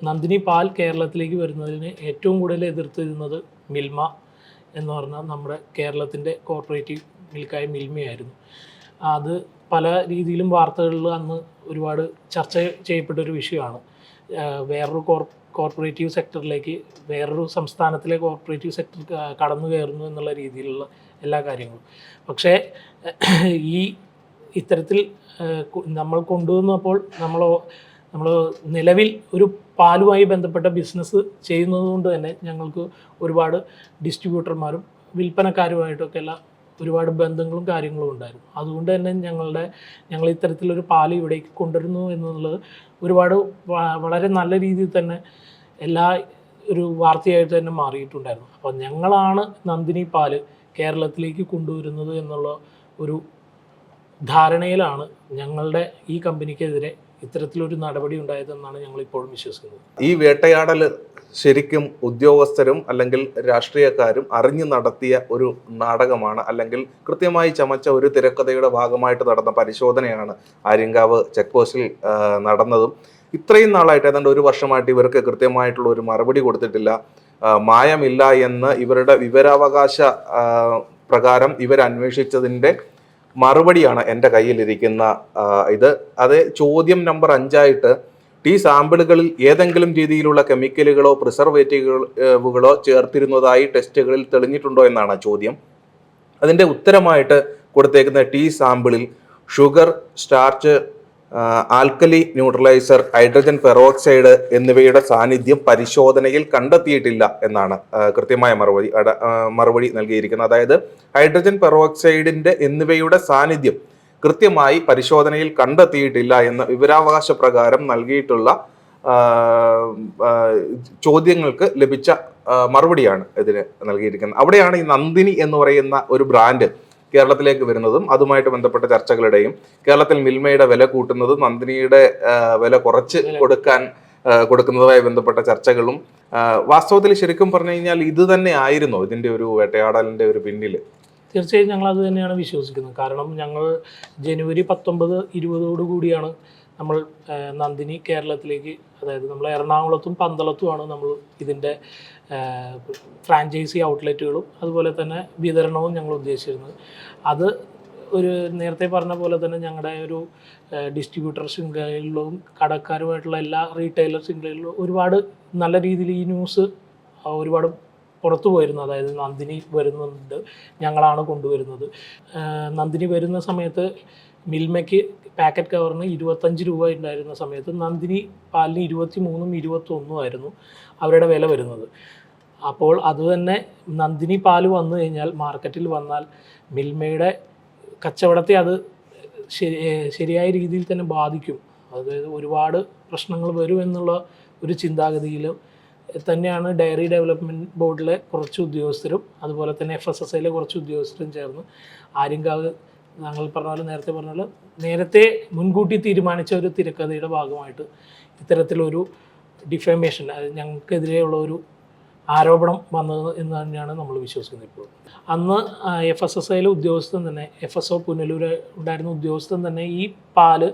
നന്ദിനി പാൽ കേരളത്തിലേക്ക് വരുന്നതിന് ഏറ്റവും കൂടുതൽ എതിർത്തിരുന്നത് മിൽമ എന്ന് പറഞ്ഞാൽ നമ്മുടെ കേരളത്തിൻ്റെ കോർപ്പറേറ്റീവ് മിൽക്കായ മിൽമയായിരുന്നു. അത് പല രീതിയിലും വാർത്തകളിൽ അന്ന് ഒരുപാട് ചർച്ച ചെയ്യപ്പെട്ടൊരു വിഷയമാണ്. വേറൊരു കോർപ്പറേറ്റീവ് സെക്ടറിലേക്ക് വേറൊരു സംസ്ഥാനത്തിലെ കോർപ്പറേറ്റീവ് സെക്ടർ കടന്നു കയറുന്നു എന്നുള്ള രീതിയിലുള്ള എല്ലാ കാര്യങ്ങളും. പക്ഷേ ഇത്തരത്തിൽ നമ്മൾ കൊണ്ടുവന്നപ്പോൾ നമ്മൾ നിലവിൽ ഒരു പാലുമായി ബന്ധപ്പെട്ട ബിസിനസ് ചെയ്യുന്നത് കൊണ്ട് തന്നെ ഞങ്ങൾക്ക് ഒരുപാട് ഡിസ്ട്രിബ്യൂട്ടർമാരും വിൽപ്പനക്കാരുമായിട്ടൊക്കെ എല്ലാം ഒരുപാട് ബന്ധങ്ങളും കാര്യങ്ങളും ഉണ്ടായിരുന്നു. അതുകൊണ്ട് തന്നെ ഞങ്ങൾ ഇത്തരത്തിലൊരു പാൽ ഇവിടേക്ക് കൊണ്ടുവരുന്നു എന്നുള്ളത് വളരെ നല്ല രീതിയിൽ തന്നെ ഒരു വാർത്തയായിട്ട് തന്നെ മാറിയിട്ടുണ്ടായിരുന്നു. അപ്പോൾ ഞങ്ങളാണ് നന്ദിനി പാൽ കേരളത്തിലേക്ക് കൊണ്ടുവരുന്നത് എന്നുള്ള ഒരു ധാരണയിലാണ് ഞങ്ങളുടെ ഈ കമ്പനിക്കെതിരെ ഇത്തരത്തിലൊരു നടപടി ഉണ്ടായതെന്നാണ് ഞങ്ങൾ ഇപ്പോഴും വിശ്വസിക്കുന്നത്. ഈ വേട്ടയാടൽ ശരിക്കും ഉദ്യോഗസ്ഥരും അല്ലെങ്കിൽ രാഷ്ട്രീയക്കാരും അറിഞ്ഞു നടത്തിയ ഒരു നാടകമാണ്, അല്ലെങ്കിൽ കൃത്യമായി ചമച്ച ഒരു തിരക്കഥയുടെ ഭാഗമായിട്ട് നടന്ന പരിശോധനയാണ് ആര്യങ്കാവ് ചെക്ക് പോസ്റ്റിൽ നടന്നതും. ഇത്രയും നാളായിട്ട് ഏതാണ്ട് 1 വർഷമായിട്ട് ഇവർക്ക് കൃത്യമായിട്ടുള്ള ഒരു മറുപടി കൊടുത്തിട്ടില്ല. മായമില്ല എന്ന് ഇവരുടെ വിവരാവകാശ പ്രകാരം ഇവരന്വേഷിച്ചതിൻ്റെ മറുപടിയാണ് എൻ്റെ കയ്യിലിരിക്കുന്ന അത് ചോദ്യം നമ്പർ 5 ടീ സാമ്പിളുകളിൽ ഏതെങ്കിലും രീതിയിലുള്ള കെമിക്കലുകളോ പ്രിസർവേറ്റീവുകളോ ചേർത്തിരുന്നതായി ടെസ്റ്റുകളിൽ തെളിഞ്ഞിട്ടുണ്ടോ എന്നാണ് ചോദ്യം. അതിൻ്റെ ഉത്തരമായിട്ട് കൊടുത്തേക്കുന്ന ടീ സാമ്പിളിൽ sugar, starch, alkali neutraliser, hydrogen peroxide എന്നിവയുടെ സാന്നിധ്യം പരിശോധനയിൽ കണ്ടെത്തിയിട്ടില്ല എന്നാണ് കൃത്യമായ മറുപടി നൽകിയിരിക്കുന്നത്. അതായത് ഹൈഡ്രജൻ പെറോക്സൈഡിന്റെ എന്നിവയുടെ സാന്നിധ്യം കൃത്യമായി പരിശോധനയിൽ കണ്ടെത്തിയിട്ടില്ല എന്ന് വിവരാവകാശ പ്രകാരം നൽകിയിട്ടുള്ള ചോദ്യങ്ങൾക്ക് ലഭിച്ച മറുപടിയാണ് ഇതിന് നൽകിയിരിക്കുന്നത്. അവിടെയാണ് ഈ നന്ദിനി എന്ന് പറയുന്ന ഒരു ബ്രാൻഡ് കേരളത്തിലേക്ക് വരുന്നതും അതുമായിട്ട് ബന്ധപ്പെട്ട ചർച്ചകളുടെയും കേരളത്തിൽ മിൽമയുടെ വില കൂട്ടുന്നതും നന്ദിനിയുടെ വില കുറച്ച് കൊടുക്കുന്നതുമായി ബന്ധപ്പെട്ട ചർച്ചകളും വാസ്തവത്തിൽ ശരിക്കും പറഞ്ഞു കഴിഞ്ഞാൽ ഇത് തന്നെ ആയിരുന്നു ഇതിൻ്റെ ഒരു വേട്ടയാടലിൻ്റെ ഒരു പിന്നിൽ? തീർച്ചയായും ഞങ്ങൾ അത് തന്നെയാണ് വിശ്വസിക്കുന്നത്. കാരണം ഞങ്ങൾ ജനുവരി 19-20 കൂടിയാണ് നമ്മൾ നന്ദിനി കേരളത്തിലേക്ക്, അതായത് നമ്മൾ എറണാകുളത്തും പന്തളത്തുമാണ് നമ്മൾ ഇതിൻ്റെ ഫ്രാഞ്ചൈസി ഔട്ട്ലെറ്റുകളും അതുപോലെ തന്നെ വിതരണവും ഞങ്ങൾ ഉദ്ദേശിച്ചിരുന്നത്. അത് നേരത്തെ പറഞ്ഞ പോലെ തന്നെ ഞങ്ങളുടെ ഒരു ഡിസ്ട്രിബ്യൂട്ടർ ശൃംഖലയിലും കടക്കാരുമായിട്ടുള്ള എല്ലാ റീറ്റെയിലർ ശൃംഖലയിലും ഒരുപാട് നല്ല രീതിയിൽ ഈ ന്യൂസ് ഒരുപാട് പുറത്തു പോയിരുന്നു. അതായത് നന്ദിനി വരുന്നുണ്ട്, ഞങ്ങളാണ് കൊണ്ടുവരുന്നത്. നന്ദിനി വരുന്ന സമയത്ത് മിൽമയ്ക്ക് പാക്കറ്റ് കവറിന് 25 രൂപ ഉണ്ടായിരുന്ന സമയത്ത് നന്ദിനി പാലിന് 23ഉം 21ഉം ആയിരുന്നു അവരുടെ വില വരുന്നത്. അപ്പോൾ അതുതന്നെ നന്ദിനി പാൽ വന്നു കഴിഞ്ഞാൽ മാർക്കറ്റിൽ വന്നാൽ മിൽമയുടെ കച്ചവടത്തെ അത് ശരിയായ രീതിയിൽ തന്നെ ബാധിക്കും. അതായത് ഒരുപാട് പ്രശ്നങ്ങൾ വരുമെന്നുള്ള ഒരു ചിന്താഗതിയിലും തന്നെയാണ് ഡയറി ഡെവലപ്മെൻറ്റ് ബോർഡിലെ കുറച്ച് ഉദ്യോഗസ്ഥരും അതുപോലെ തന്നെ FSSAയിലെ കുറച്ച് ഉദ്യോഗസ്ഥരും ചേർന്ന് ആര്യങ്കാവ് നേരത്തെ പറഞ്ഞ പോലെ നേരത്തെ മുൻകൂട്ടി തീരുമാനിച്ച ഒരു തിരക്കഥയുടെ ഭാഗമായിട്ട് ഇത്തരത്തിലൊരു ഡിഫമേഷൻ, ഞങ്ങൾക്കെതിരെയുള്ള ഒരു ആരോപണം വന്നത് എന്ന് തന്നെയാണ് നമ്മൾ വിശ്വസിക്കുന്നത്. ഇപ്പോൾ അന്ന് FSSAയിലെ ഉദ്യോഗസ്ഥൻ തന്നെ, FSO പുനലൂർ ഉണ്ടായിരുന്ന ഉദ്യോഗസ്ഥൻ തന്നെ ഈ പാല്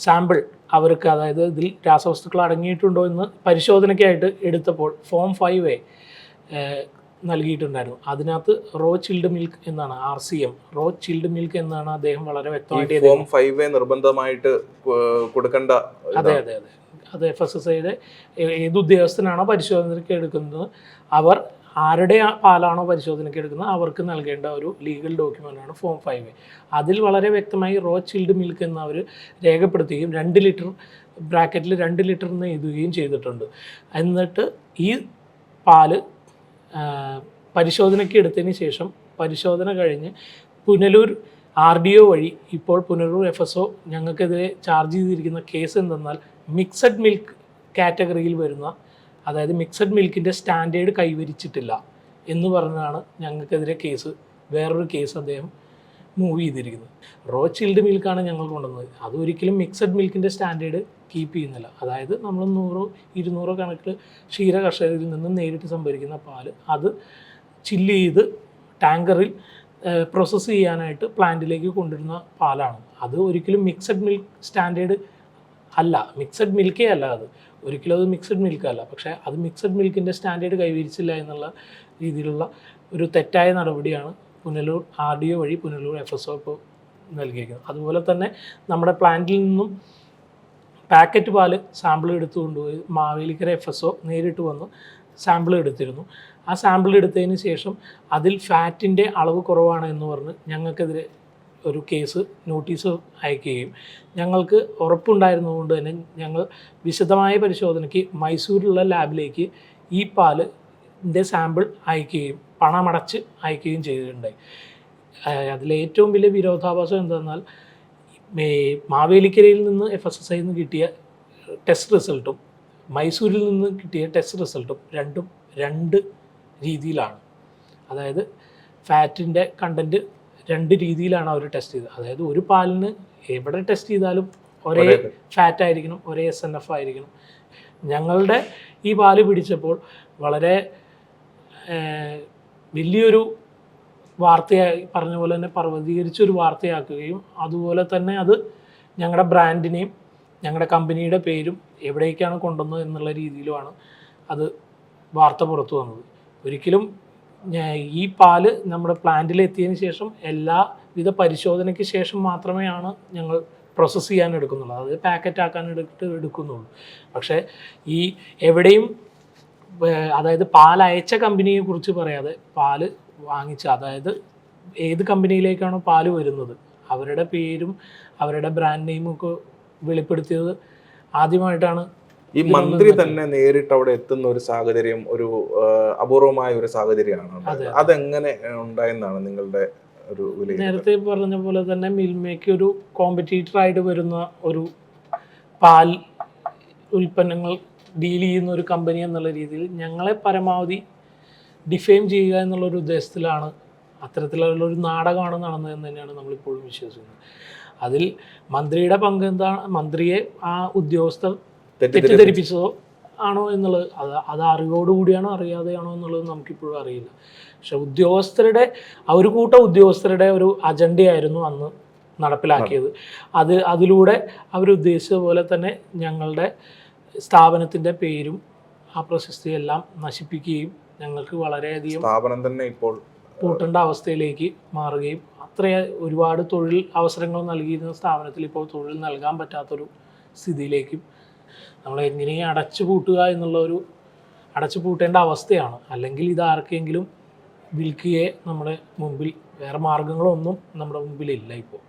സാമ്പിൾ അവർക്ക്, അതായത് ഇതിൽ രാസവസ്തുക്കൾ അടങ്ങിയിട്ടുണ്ടോ എന്ന് പരിശോധനയ്ക്കായിട്ട് എടുത്തപ്പോൾ ഫോം 5A നൽകിയിട്ടുണ്ടായിരുന്നു. അതിനകത്ത് റോ ചിൽഡ് മിൽക്ക് എന്നാണ്, RCM, റോ ചിൽഡ് മിൽക്ക് എന്നാണ് അദ്ദേഹം വളരെ വ്യക്തമായിട്ട് ഫോം 5A നിർബന്ധമായിട്ട് കൊടുക്കേണ്ട. അതെ അതെ അതെ അത് FSSAIയുടെ ഏത് ഉദ്യോഗസ്ഥനാണോ പരിശോധനയ്ക്ക് എടുക്കുന്നത്, അവർ ആരുടെ പാലാണോ പരിശോധനയ്ക്ക് എടുക്കുന്നത് അവർക്ക് നൽകേണ്ട ഒരു ലീഗൽ ഡോക്യുമെൻ്റാണ് ഫോം 5A. അതിൽ വളരെ വ്യക്തമായി റോ ചിൽഡ് മിൽക്ക് എന്ന് അവർ രേഖപ്പെടുത്തുകയും 2 ലിറ്റർ ബ്രാക്കറ്റിൽ 2 ലിറ്റർ എന്ന് എഴുതുകയും ചെയ്തിട്ടുണ്ട്. എന്നിട്ട് ഈ പാല് പരിശോധനയ്ക്ക് എടുത്തതിന് ശേഷം പരിശോധന കഴിഞ്ഞ് പുനലൂർ RDO വഴി ഇപ്പോൾ പുനലൂർ FSO ഞങ്ങൾക്കെതിരെ ചാർജ് ചെയ്തിരിക്കുന്ന കേസ് എന്തെന്നാൽ മിക്സഡ് മിൽക്ക് കാറ്റഗറിയിൽ വരുന്ന, അതായത് മിക്സഡ് മിൽക്കിൻ്റെ സ്റ്റാൻഡേർഡ് കൈവരിച്ചിട്ടില്ല എന്ന് പറഞ്ഞാണ് ഞങ്ങൾക്കെതിരെ കേസ്, വേറൊരു കേസ് അദ്ദേഹം മൂവ് ചെയ്തിരിക്കുന്നത്. റോ ചിൽഡ് മിൽക്കാണ് ഞങ്ങൾ കൊണ്ടുവന്നത്. അതൊരിക്കലും മിക്സഡ് മിൽക്കിൻ്റെ സ്റ്റാൻഡേർഡ് കീപ്പ് ചെയ്യുന്നില്ല. അതായത് നമ്മൾ 100-200 കണക്കിൽ ക്ഷീര കർഷകരിൽ നിന്നും നേരിട്ട് സംഭരിക്കുന്ന പാല് അത് ചില്ല് ചെയ്ത് ടാങ്കറിൽ പ്രോസസ്സ് ചെയ്യാനായിട്ട് പ്ലാന്റിലേക്ക് കൊണ്ടുവരുന്ന പാലാണ്. അത് ഒരിക്കലും മിക്സഡ് മിൽക്ക് സ്റ്റാൻഡേർഡ് അല്ല, മിക്സഡ് മിൽക്കേ അല്ല, അത് ഒരിക്കലും അത് മിക്സഡ് മിൽക്കല്ല. പക്ഷേ അത് മിക്സഡ് മിൽക്കിൻ്റെ സ്റ്റാൻഡേർഡ് കൈവരിച്ചില്ല എന്നുള്ള രീതിയിലുള്ള ഒരു തെറ്റായ നടപടിയാണ് പുനലൂർ RDO വഴി പുനലൂർ FSO ഇപ്പോൾ നൽകിയിരിക്കുന്നത്. അതുപോലെ തന്നെ നമ്മുടെ പ്ലാന്റിൽ നിന്നും പാക്കറ്റ് പാല് സാമ്പിൾ എടുത്തു കൊണ്ടുപോയി മാവേലിക്കര FSO നേരിട്ട് വന്ന് സാമ്പിൾ എടുത്തിരുന്നു. ആ സാമ്പിൾ എടുത്തതിന് ശേഷം അതിൽ ഫാറ്റിൻ്റെ അളവ് കുറവാണ് എന്ന് പറഞ്ഞ് ഞങ്ങൾക്കെതിരെ ഒരു കേസ് നോട്ടീസ് അയക്കുകയും ഞങ്ങൾക്ക് ഉറപ്പുണ്ടായിരുന്നതുകൊണ്ട് തന്നെ ഞങ്ങൾ വിശദമായ പരിശോധനയ്ക്ക് മൈസൂരിലുള്ള ലാബിലേക്ക് ഈ പാലിൻ്റെ സാമ്പിൾ അയക്കുകയും പണമടച്ച് അയക്കുകയും ചെയ്തിട്ടുണ്ടായി. അതിലേറ്റവും വലിയ വിരോധാഭാസം എന്തെന്നാൽ മാവേലിക്കരയിൽ നിന്ന് FSSAയിൽ നിന്ന് കിട്ടിയ ടെസ്റ്റ് റിസൾട്ടും മൈസൂരിൽ നിന്ന് കിട്ടിയ ടെസ്റ്റ് റിസൾട്ടും രണ്ടും 2 രീതിയിലാണ്. അതായത് ഫാറ്റിൻ്റെ കണ്ടൻറ്റ് 2 രീതിയിലാണ് അവർ ടെസ്റ്റ് ചെയ്തത്. അതായത് ഒരു പാലിന് എവിടെ ടെസ്റ്റ് ചെയ്താലും ഒരേ ഫാറ്റ് ആയിരിക്കണം, ഒരേ SNF ആയിരിക്കണം. ഞങ്ങളുടെ ഈ പാല് പിടിച്ചപ്പോൾ വളരെ വലിയൊരു വാർത്തയായി, പറഞ്ഞ പോലെ തന്നെ പർവ്വതീകരിച്ചൊരു വാർത്തയാക്കുകയും അതുപോലെ തന്നെ അത് ഞങ്ങളുടെ ബ്രാൻഡിനെയും ഞങ്ങളുടെ കമ്പനിയുടെ പേരും എവിടേക്കാണ് കൊണ്ടുവന്നത് എന്നുള്ള രീതിയിലുമാണ് അത് വാർത്ത പുറത്തു വന്നത്. ഒരിക്കലും ഈ പാല് നമ്മുടെ പ്ലാന്റിൽ എത്തിയതിന് ശേഷം എല്ലാവിധ പരിശോധനയ്ക്ക് ശേഷം മാത്രമേ ഞങ്ങൾ പ്രോസസ്സ് ചെയ്യാൻ എടുക്കുന്നുള്ളൂ, അത് പാക്കറ്റ് ആക്കാൻ എടുക്കുന്നുള്ളൂ. പക്ഷേ ഈ എവിടെയും, അതായത് പാൽ അയച്ച കമ്പനിയെ കുറിച്ച് പറയാതെ പാല് വാങ്ങിച്ച, അതായത് ഏത് കമ്പനിയിലേക്കാണോ പാല് വരുന്നത് അവരുടെ പേരും അവരുടെ ബ്രാൻഡ് നെയിമും ഒക്കെ വെളിപ്പെടുത്തിയത് ആദ്യമായിട്ടാണ്. ഈ മന്ത്രി തന്നെ നേരിട്ട് അവിടെ എത്തുന്ന ഒരു സാഹചര്യം ഒരു അപൂർവമായ ഒരു സാഹചര്യമാണ്. അതെങ്ങനെ ഉണ്ടായെന്നാണ് നിങ്ങളുടെ ഒരു വിലയിരുത്തൽ? നേരത്തെ പറഞ്ഞ പോലെ തന്നെ മിൽമയ്ക്ക് ഒരു കോമ്പറ്റീറ്റർ ആയിട്ട് വരുന്ന ഒരു പാൽ ഉൽപ്പന്നങ്ങൾ ഡീൽ ചെയ്യുന്ന ഒരു കമ്പനി എന്നുള്ള രീതിയിൽ ഞങ്ങളെ പരമാവധി ഡിഫെയിം ചെയ്യുക എന്നുള്ളൊരു ഉദ്ദേശത്തിലാണ്, അത്തരത്തിലുള്ളൊരു നാടകമാണ് നടന്നതെന്ന് തന്നെയാണ് നമ്മളിപ്പോഴും വിശ്വസിക്കുന്നത്. അതിൽ മന്ത്രിയുടെ പങ്ക് എന്താണ്, മന്ത്രിയെ ആ ഉദ്യോഗസ്ഥർ തെറ്റിദ്ധരിപ്പിച്ചതോ ആണോ എന്നുള്ളത്, അത് അറിവോടുകൂടിയാണോ അറിയാതെയാണോ എന്നുള്ളത് നമുക്കിപ്പോഴും അറിയില്ല. പക്ഷെ ഉദ്യോഗസ്ഥരുടെ ഒരു കൂട്ടം ഉദ്യോഗസ്ഥരുടെ ഒരു അജണ്ടയായിരുന്നു അന്ന് നടപ്പിലാക്കിയത്. അതിലൂടെ അവരുദ്ദേശിച്ച പോലെ തന്നെ ഞങ്ങളുടെ സ്ഥാപനത്തിൻ്റെ പേരും ആ പ്രശസ്തിയെല്ലാം നശിപ്പിക്കുകയും ഞങ്ങൾക്ക് വളരെയധികം സ്ഥാപനം തന്നെ ഇപ്പോൾ പൂട്ടേണ്ട അവസ്ഥയിലേക്ക് മാറുകയും ഒരുപാട് തൊഴിൽ അവസരങ്ങൾ നൽകിയിരുന്ന സ്ഥാപനത്തിൽ ഇപ്പോൾ തൊഴിൽ നൽകാൻ പറ്റാത്തൊരു സ്ഥിതിയിലേക്കും നമ്മൾ എങ്ങനെയും അടച്ചു പൂട്ടേണ്ട അവസ്ഥയാണ്. അല്ലെങ്കിൽ ഇത് ആർക്കെങ്കിലും വിൽക്കുകയെ നമ്മുടെ മുമ്പിൽ വേറെ മാർഗങ്ങളൊന്നും നമ്മുടെ മുമ്പിലില്ല. ഇപ്പോൾ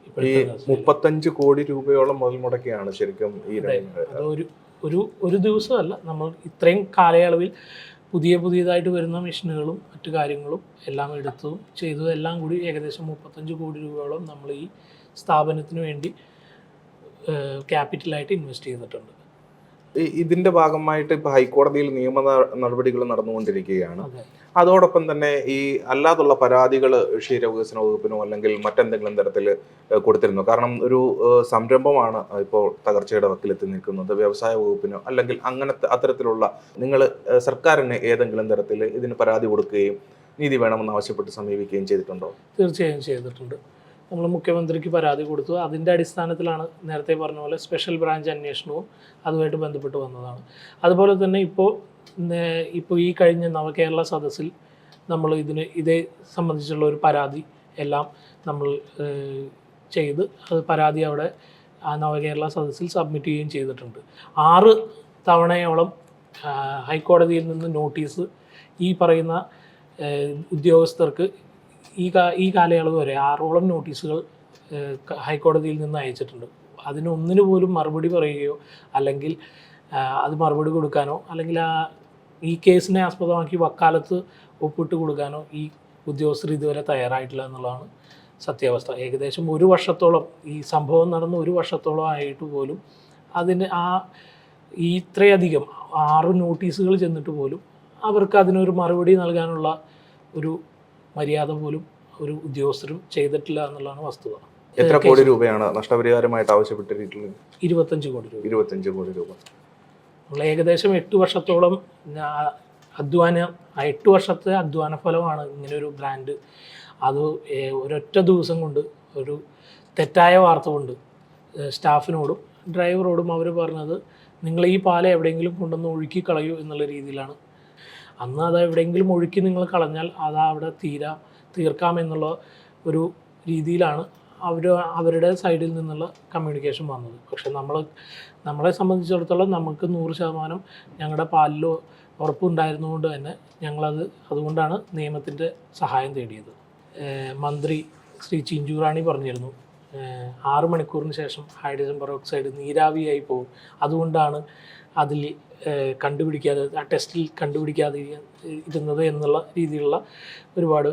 35 കോടി രൂപയോളം മുതൽ മുടക്കിയാണ് ശരിക്കും ഈ ഒരു ദിവസമല്ല, നമ്മൾ ഇത്രയും കാലയളവിൽ പുതിയതായിട്ട് വരുന്ന മെഷീനുകളും മറ്റു കാര്യങ്ങളും എല്ലാം എടുത്തതും ചെയ്തതും എല്ലാം കൂടി ഏകദേശം 35 കോടി രൂപയോളം നമ്മൾ ഈ സ്ഥാപനത്തിന് വേണ്ടി ക്യാപിറ്റലായിട്ട് ഇൻവെസ്റ്റ് ചെയ്തിട്ടുണ്ട്. ഇതിന്റെ ഭാഗമായിട്ട് ഇപ്പോൾ ഹൈക്കോടതിയിൽ നിയമ നടപടികൾ നടന്നുകൊണ്ടിരിക്കുകയാണ്. അതോടൊപ്പം തന്നെ ഈ അല്ലാതുള്ള പരാതികൾ ക്ഷീരവികസന വകുപ്പിനോ അല്ലെങ്കിൽ മറ്റെന്തെങ്കിലും തരത്തിൽ കൊടുത്തിരുന്നു? കാരണം ഒരു സംരംഭമാണ് ഇപ്പോൾ തകർച്ചയുടെ വക്കിലെത്തി നിൽക്കുന്നത്. വ്യവസായ വകുപ്പിനോ അല്ലെങ്കിൽ അത്തരത്തിലുള്ള നിങ്ങൾ സർക്കാരിന് ഏതെങ്കിലും തരത്തിൽ ഇതിന് പരാതി കൊടുക്കുകയും നീതി വേണമെന്ന് ആവശ്യപ്പെട്ട് സമീപിക്കുകയും ചെയ്തിട്ടുണ്ടോ? തീർച്ചയായും ചെയ്തിട്ടുണ്ട്. നമ്മൾ മുഖ്യമന്ത്രിക്ക് പരാതി കൊടുത്തു. അതിൻ്റെ അടിസ്ഥാനത്തിലാണ് നേരത്തെ പറഞ്ഞ പോലെ സ്പെഷ്യൽ ബ്രാഞ്ച് അന്വേഷണവും അതുമായിട്ട് ബന്ധപ്പെട്ട് വന്നതാണ്. അതുപോലെ തന്നെ ഇപ്പോൾ ഈ കഴിഞ്ഞ നവകേരള സദസ്സിൽ നമ്മൾ ഇതേ സംബന്ധിച്ചുള്ള ഒരു പരാതി എല്ലാം നമ്മൾ ചെയ്ത് അത് പരാതി അവിടെ ആ നവകേരള സദസ്സിൽ സബ്മിറ്റ് ചെയ്യുകയും ചെയ്തിട്ടുണ്ട്. 6 തവണയോളം ഹൈക്കോടതിയിൽ നിന്ന് നോട്ടീസ് ഈ പറയുന്ന ഉദ്യോഗസ്ഥർക്ക് ഈ കാലയളവ് വരെ 6ഓളം നോട്ടീസുകൾ ഹൈക്കോടതിയിൽ നിന്ന് അയച്ചിട്ടുണ്ട്. അതിനൊന്നിനു പോലും മറുപടി പറയുകയോ അല്ലെങ്കിൽ അത് മറുപടി കൊടുക്കാനോ അല്ലെങ്കിൽ ഈ കേസിനെ ആസ്പദമാക്കി വക്കാലത്ത് ഒപ്പിട്ട് കൊടുക്കാനോ ഈ ഉദ്യോഗസ്ഥർ ഇതുവരെ തയ്യാറായിട്ടില്ല എന്നുള്ളതാണ് സത്യാവസ്ഥ. ഏകദേശം 1 വർഷത്തോളം ഈ സംഭവം നടന്ന് 1 വർഷത്തോളം ആയിട്ട് പോലും അതിന് ഇത്രയധികം 6 നോട്ടീസുകൾ ചെന്നിട്ട് പോലും അവർക്ക് അതിനൊരു മറുപടി നൽകാനുള്ള ഒരു മര്യാദ പോലും ഒരു ഉദ്യോഗസ്ഥരും ചെയ്തിട്ടില്ല എന്നുള്ളതാണ് വസ്തുത. എത്ര കോടി രൂപയാണ് നഷ്ടപരിഹാരമായിട്ട് ആവശ്യപ്പെട്ടിട്ടുള്ളത്? 25 കോടി രൂപ. 25 കോടി രൂപ. നമ്മൾ ഏകദേശം 8 വർഷത്തോളം 8 വർഷത്തെ അധ്വാന ഫലമാണ് ഇങ്ങനൊരു ബ്രാൻഡ്. അത് ഒരൊറ്റ ദിവസം കൊണ്ട് ഒരു തെറ്റായ വാർത്ത കൊണ്ട് സ്റ്റാഫിനോടും ഡ്രൈവറോടും അവർ പറഞ്ഞത് നിങ്ങൾ ഈ പാല് എവിടെയെങ്കിലും കൊണ്ടുവന്ന് ഒഴുക്കി കളയൂ എന്നുള്ള രീതിയിലാണ്. അന്ന് അത് എവിടെയെങ്കിലും ഒഴുക്കി നിങ്ങൾ കളഞ്ഞാൽ അത് അവിടെ തീർക്കാമെന്നുള്ള ഒരു രീതിയിലാണ് അവരുടെ സൈഡിൽ നിന്നുള്ള കമ്മ്യൂണിക്കേഷൻ വന്നത്. പക്ഷെ നമ്മളെ സംബന്ധിച്ചിടത്തോളം നമുക്ക് 100% ഞങ്ങളുടെ പാലിൽ ഉറപ്പുണ്ടായിരുന്നുകൊണ്ട് തന്നെ അതുകൊണ്ടാണ് നിയമത്തിൻ്റെ സഹായം തേടിയത്. മന്ത്രി ശ്രീ ചിഞ്ചു റാണി പറഞ്ഞിരുന്നു 6 മണിക്കൂറിന് ശേഷം ഹൈഡ്രജൻ പെറോക്സൈഡ് നീരാവിയായി പോകും, അതുകൊണ്ടാണ് അതിൽ ആ ടെസ്റ്റിൽ കണ്ടുപിടിക്കാതെ ഇരുന്നത് എന്നുള്ള രീതിയിലുള്ള ഒരുപാട്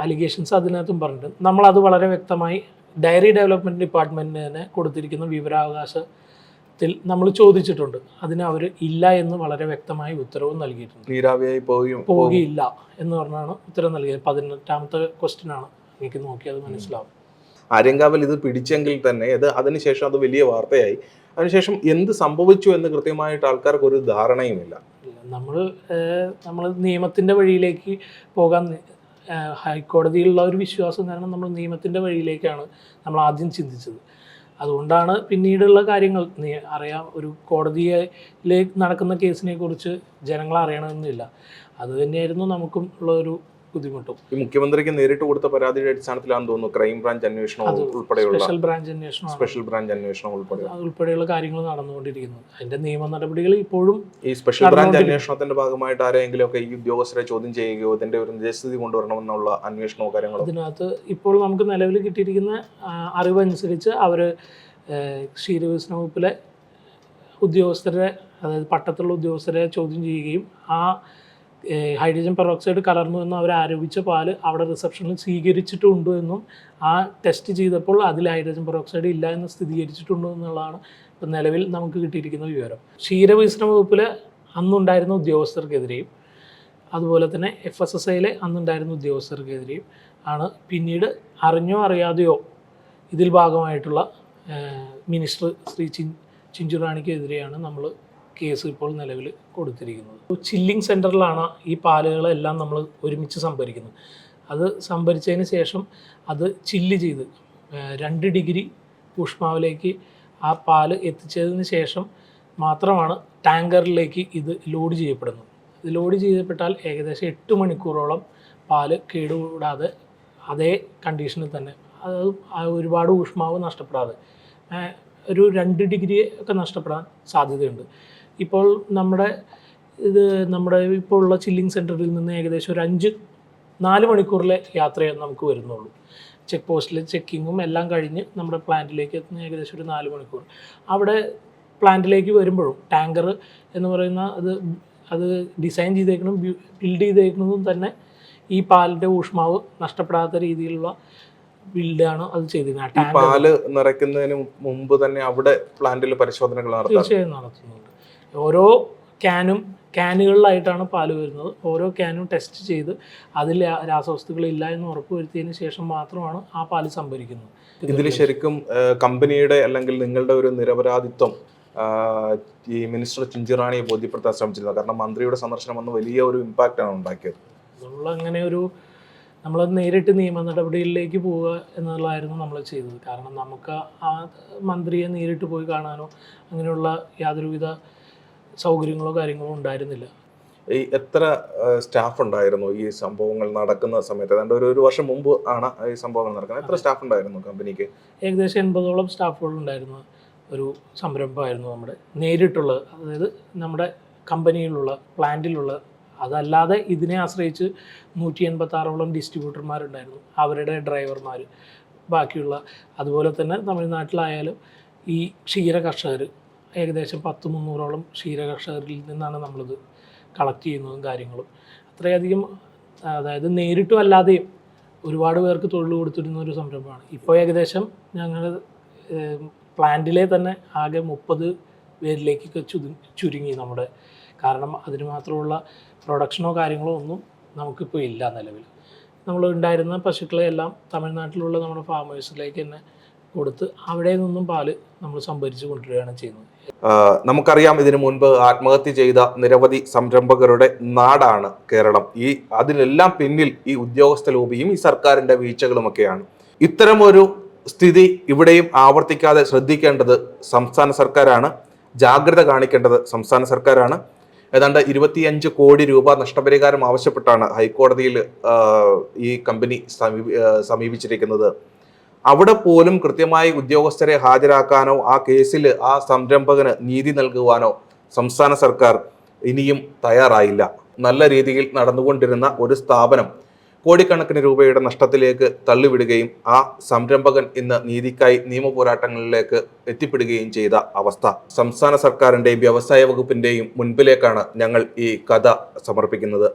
അലിഗേഷൻസ് അതിനകത്തും പറഞ്ഞിട്ടുണ്ട്. നമ്മളത് വളരെ വ്യക്തമായി ഡയറി ഡെവലപ്മെൻറ്റ് ഡിപ്പാർട്ട്മെൻറ്റിന് തന്നെ കൊടുത്തിരിക്കുന്ന വിവരാവകാശത്തിൽ നമ്മൾ ചോദിച്ചിട്ടുണ്ട്. അതിന് അവർ ഇല്ല എന്ന് വളരെ വ്യക്തമായി ഉത്തരവും നൽകിയിട്ടുണ്ട്. നീരാവിയായി പോവുകയില്ല എന്ന് പറഞ്ഞാണ് ഉത്തരം നൽകിയത്. 18ാമത്തെ ക്വസ്റ്റ്യനാണ്, എനിക്ക് നോക്കിയത് മനസ്സിലാവും. ആര്യങ്കാവിൽ ഇത് പിടിച്ചെങ്കിൽ തന്നെ അതിനുശേഷം അത് വലിയ വാർത്തയായി. അതിനുശേഷം എന്ത് സംഭവിച്ചു എന്ന് കൃത്യമായിട്ട് ആൾക്കാർക്ക് ഒരു ധാരണയുമില്ല. നമ്മൾ നിയമത്തിൻ്റെ വഴിയിലേക്ക് പോകാൻ ഹൈക്കോടതിയിലുള്ള ഒരു വിശ്വാസം കാരണം നമ്മൾ നിയമത്തിൻ്റെ വഴിയിലേക്കാണ് നമ്മൾ ആദ്യം ചിന്തിച്ചത്. അതുകൊണ്ടാണ് പിന്നീടുള്ള കാര്യങ്ങൾ അറിയാം. ഒരു കോടതിയിലേക്ക് നടക്കുന്ന കേസിനെ കുറിച്ച് ജനങ്ങൾ അറിയണമെന്നില്ല. അത് തന്നെയായിരുന്നു നമുക്കും ഉള്ള ഒരു ബുദ്ധിമുട്ടും. ഈ മുഖ്യമന്ത്രിക്ക് നേരിട്ട് കൊടുത്ത പരാതിയുടെ അടിസ്ഥാനത്തിലാണെന്ന് തോന്നുന്നു ക്രൈം ബ്രാഞ്ച് അന്വേഷണം ഉൾപ്പെടെയുള്ള സ്പെഷ്യൽ ബ്രാഞ്ച് അന്വേഷണം ഉൾപ്പെടെയുള്ള കാര്യങ്ങൾ നടന്നുകൊണ്ടിരിക്കുന്നത്. അതിന്റെ നിയമ നടപടികൾ ഇപ്പോഴും ഈ സ്പെഷ്യൽ ബ്രാഞ്ച് അന്വേഷണത്തിന്റെ ഭാഗമായിട്ട് ആരെങ്കിലും ഒക്കെ ഈ ഉദ്യോഗസ്ഥരെ ചോദ്യം ചെയ്യുകയോ ഇതിന്റെ ഒരു നിജസ്ഥിതി കൊണ്ടുവരണമെന്നുള്ള അന്വേഷണമോ കാര്യങ്ങളോ? അതിനകത്ത് ഇപ്പോൾ നമുക്ക് നിലവിൽ കിട്ടിയിരിക്കുന്ന അറിവനുസരിച്ച് അവർ ക്ഷീരവികസന വകുപ്പിലെ ഉദ്യോഗസ്ഥരെ, അതായത് പട്ടത്തുള്ള ഉദ്യോഗസ്ഥരെ ചോദ്യം ചെയ്യുകയും ഹൈഡ്രജൻ പെറോക്സൈഡ് കലർന്നു എന്ന് അവർ ആരോപിച്ച പാല് അവിടെ റിസപ്ഷനിൽ സ്വീകരിച്ചിട്ടുണ്ട് എന്നും ടെസ്റ്റ് ചെയ്തപ്പോൾ അതിൽ ഹൈഡ്രജൻ പെറോക്സൈഡ് ഇല്ല എന്ന് സ്ഥിരീകരിച്ചിട്ടുണ്ട് എന്നുള്ളതാണ് ഇപ്പം നിലവിൽ നമുക്ക് കിട്ടിയിരിക്കുന്ന വിവരം. ക്ഷീരവികസന വകുപ്പിൽ അന്നുണ്ടായിരുന്ന ഉദ്യോഗസ്ഥർക്കെതിരെയും അതുപോലെ തന്നെ FSSAയിലെ അന്നുണ്ടായിരുന്ന ഉദ്യോഗസ്ഥർക്കെതിരെയും ആണ് പിന്നീട് അറിഞ്ഞോ അറിയാതെയോ ഇതിൽ ഭാഗമായിട്ടുള്ള മിനിസ്റ്റർ ശ്രീ ചിഞ്ചു റാണിക്കെതിരെയാണ് നമ്മൾ കേസ് ഇപ്പോൾ നിലവിൽ കൊടുത്തിരിക്കുന്നത്. ചില്ലിംഗ് സെൻറ്ററിലാണ് ഈ പാലുകളെല്ലാം നമ്മൾ ഒരുമിച്ച് സംഭരിക്കുന്നത്. അത് സംഭരിച്ചതിന് ശേഷം അത് ചില്ല് ചെയ്ത് 2 ഡിഗ്രി ഊഷ്മാവിലേക്ക് ആ പാല് എത്തിച്ചതിന് ശേഷം മാത്രമാണ് ടാങ്കറിലേക്ക് ഇത് ലോഡ് ചെയ്യപ്പെടുന്നത്. ഇത് ലോഡ് ചെയ്യപ്പെട്ടാൽ ഏകദേശം 8 മണിക്കൂറോളം പാല് കേടുകൂടാതെ അതേ കണ്ടീഷനിൽ തന്നെ, അത് ഒരുപാട് ഊഷ്മാവ് നഷ്ടപ്പെടാതെ ഒരു 2 ഡിഗ്രി ഒക്കെ നഷ്ടപ്പെടാൻ സാധ്യതയുണ്ട്. ഇപ്പോൾ നമ്മുടെ ഇപ്പോൾ ഉള്ള ചില്ലിംഗ് സെൻറ്ററിൽ നിന്ന് ഏകദേശം ഒരു 4 മണിക്കൂറിലെ യാത്രയെ നമുക്ക് വരുന്നുള്ളൂ. ചെക്ക് പോസ്റ്റിലെ ചെക്കിങ്ങും എല്ലാം കഴിഞ്ഞ് നമ്മുടെ പ്ലാന്റിലേക്ക് എത്തുന്ന ഏകദേശം ഒരു 4 മണിക്കൂർ. അവിടെ പ്ലാന്റിലേക്ക് വരുമ്പോഴും ടാങ്കർ എന്ന് പറയുന്ന അത് ഡിസൈൻ ചെയ്തേക്കണം, ബിൽഡ് ചെയ്തേക്കുന്നതും തന്നെ ഈ പാലിൻ്റെ ഊഷ്മാവ് നഷ്ടപ്പെടാത്ത രീതിയിലുള്ള ബിൽഡാണ് അത് ചെയ്തിരിക്കുന്നത്. പാല് നിറയ്ക്കുന്നതിന് മുമ്പ് തന്നെ അവിടെ പ്ലാന്റിൽ പരിശോധനകൾ തീർച്ചയായും നടത്തുന്നുണ്ട്. ഓരോ ക്യാനുകളിലായിട്ടാണ് പാല് വരുന്നത്. ഓരോ ക്യാനും ടെസ്റ്റ് ചെയ്ത് അതിൽ രാസവസ്തുക്കളില്ല എന്ന് ഉറപ്പുവരുത്തിയതിന് ശേഷം മാത്രമാണ് ആ പാല് സംഭരിക്കുന്നത്. ഇതിൽ ശരിക്കും കമ്പനിയുടെ അല്ലെങ്കിൽ നിങ്ങളുടെ ഒരു നിരപരാധിത്വം ഈ മിനിസ്റ്റർ ചിഞ്ചു റാണിയെ ബോധ്യപ്പെടുത്താൻ ശ്രമിച്ചിരുന്നത്? കാരണം മന്ത്രിയുടെ സന്ദർശനം വന്ന് വലിയ ഒരു ഇമ്പാക്റ്റ് ആണ് ഉണ്ടാക്കിയത്. അതുള്ള അങ്ങനെ ഒരു നമ്മൾ നേരിട്ട് നിയമ നടപടികളിലേക്ക് പോവുക എന്നുള്ളതായിരുന്നു നമ്മൾ ചെയ്തത്. കാരണം നമുക്ക് ആ മന്ത്രിയെ നേരിട്ട് പോയി കാണാനോ അങ്ങനെയുള്ള യാതൊരുവിധ സൗകര്യങ്ങളോ കാര്യങ്ങളോ ഉണ്ടായിരുന്നില്ല. ഈ എത്ര സ്റ്റാഫ് ഉണ്ടായിരുന്നു ഈ സംഭവങ്ങൾ നടക്കുന്ന സമയത്ത്? ഏതാണ്ട് ഒരു വർഷം മുമ്പ് ആണ് ഈ സംഭവങ്ങൾ നടക്കുന്നത്. എത്ര സ്റ്റാഫ് ഉണ്ടായിരുന്നു കമ്പനിക്ക്? ഏകദേശം 80ഓളം സ്റ്റാഫുകൾ ഉണ്ടായിരുന്ന ഒരു സംരംഭമായിരുന്നു നമ്മുടെ നേരിട്ടുള്ള, അതായത് നമ്മുടെ കമ്പനിയിലുള്ള പ്ലാന്റിലുള്ള. അതല്ലാതെ ഇതിനെ ആശ്രയിച്ച് 186ഓളം ഡിസ്ട്രിബ്യൂട്ടർമാരുണ്ടായിരുന്നു, അവരുടെ ഡ്രൈവർമാർ, ബാക്കിയുള്ള. അതുപോലെ തന്നെ തമിഴ്നാട്ടിലായാലും ഈ ക്ഷീര കർഷകർ, ഏകദേശം 100-300ഓളം ക്ഷീര കർഷകരിൽ നിന്നാണ് നമ്മളിത് കളക്ട് ചെയ്യുന്നതും കാര്യങ്ങളും. അത്രയധികം, അതായത് നേരിട്ടും അല്ലാതെയും ഒരുപാട് പേർക്ക് തൊഴിൽ കൊടുത്തിരുന്ന ഒരു സംരംഭമാണ്. ഇപ്പോൾ ഏകദേശം ഞങ്ങൾ പ്ലാന്റിലെ തന്നെ ആകെ 30 പേരിലേക്കൊക്കെ ചുരുങ്ങി നമ്മുടെ. കാരണം അതിന് മാത്രമുള്ള പ്രൊഡക്ഷനോ കാര്യങ്ങളോ ഒന്നും നമുക്കിപ്പോൾ ഇല്ല നിലവിൽ. നമ്മൾ ഉണ്ടായിരുന്ന പശുക്കളെ എല്ലാം തമിഴ്നാട്ടിലുള്ള നമ്മുടെ ഫാമേഴ്സിലേക്ക് തന്നെ കൊടുത്ത് അവിടെ നിന്നും പാല് നമ്മൾ സംഭരിച്ച് കൊണ്ടുവരികയാണ് ചെയ്യുന്നത്. നമുക്കറിയാം, ഇതിനു മുൻപ് ആത്മഹത്യ ചെയ്ത നിരവധി സംരംഭകരുടെ നാടാണ് കേരളം. അതിനെല്ലാം പിന്നിൽ ഈ ഉദ്യോഗസ്ഥ ലോബിയും ഈ സർക്കാരിന്റെ വീഴ്ചകളുമൊക്കെയാണ്. ഇത്തരമൊരു സ്ഥിതി ഇവിടെയും ആവർത്തിക്കാതെ ശ്രദ്ധിക്കേണ്ടത് സംസ്ഥാന സർക്കാരാണ്. ജാഗ്രത കാണിക്കേണ്ടത് സംസ്ഥാന സർക്കാരാണ്. ഏതാണ്ട് 25 കോടി രൂപ നഷ്ടപരിഹാരം ആവശ്യപ്പെട്ടാണ് ഹൈക്കോടതിയിൽ ഈ കമ്പനി സമീപിച്ചിരിക്കുന്നത്. അവിടെ പോലും കൃത്യമായി ഉദ്യോഗസ്ഥരെ ഹാജരാക്കാനോ ആ കേസിൽ ആ സംരംഭകന് നീതി നൽകുവാനോ സംസ്ഥാന സർക്കാർ ഇനിയും തയ്യാറായില്ല. നല്ല രീതിയിൽ നടന്നുകൊണ്ടിരുന്ന ഒരു സ്ഥാപനം കോടിക്കണക്കിന് രൂപയുടെ നഷ്ടത്തിലേക്ക് തള്ളിവിടുകയും ആ സംരംഭകൻ ഇന്ന് നീതിക്കായി നിയമ പോരാട്ടങ്ങളിലേക്ക് എത്തിപ്പെടുകയും ചെയ്ത അവസ്ഥ സംസ്ഥാന സർക്കാരിൻ്റെയും വ്യവസായ വകുപ്പിൻ്റെയും മുൻപിലേക്കാണ് ഞങ്ങൾ ഈ കഥ സമർപ്പിക്കുന്നത്.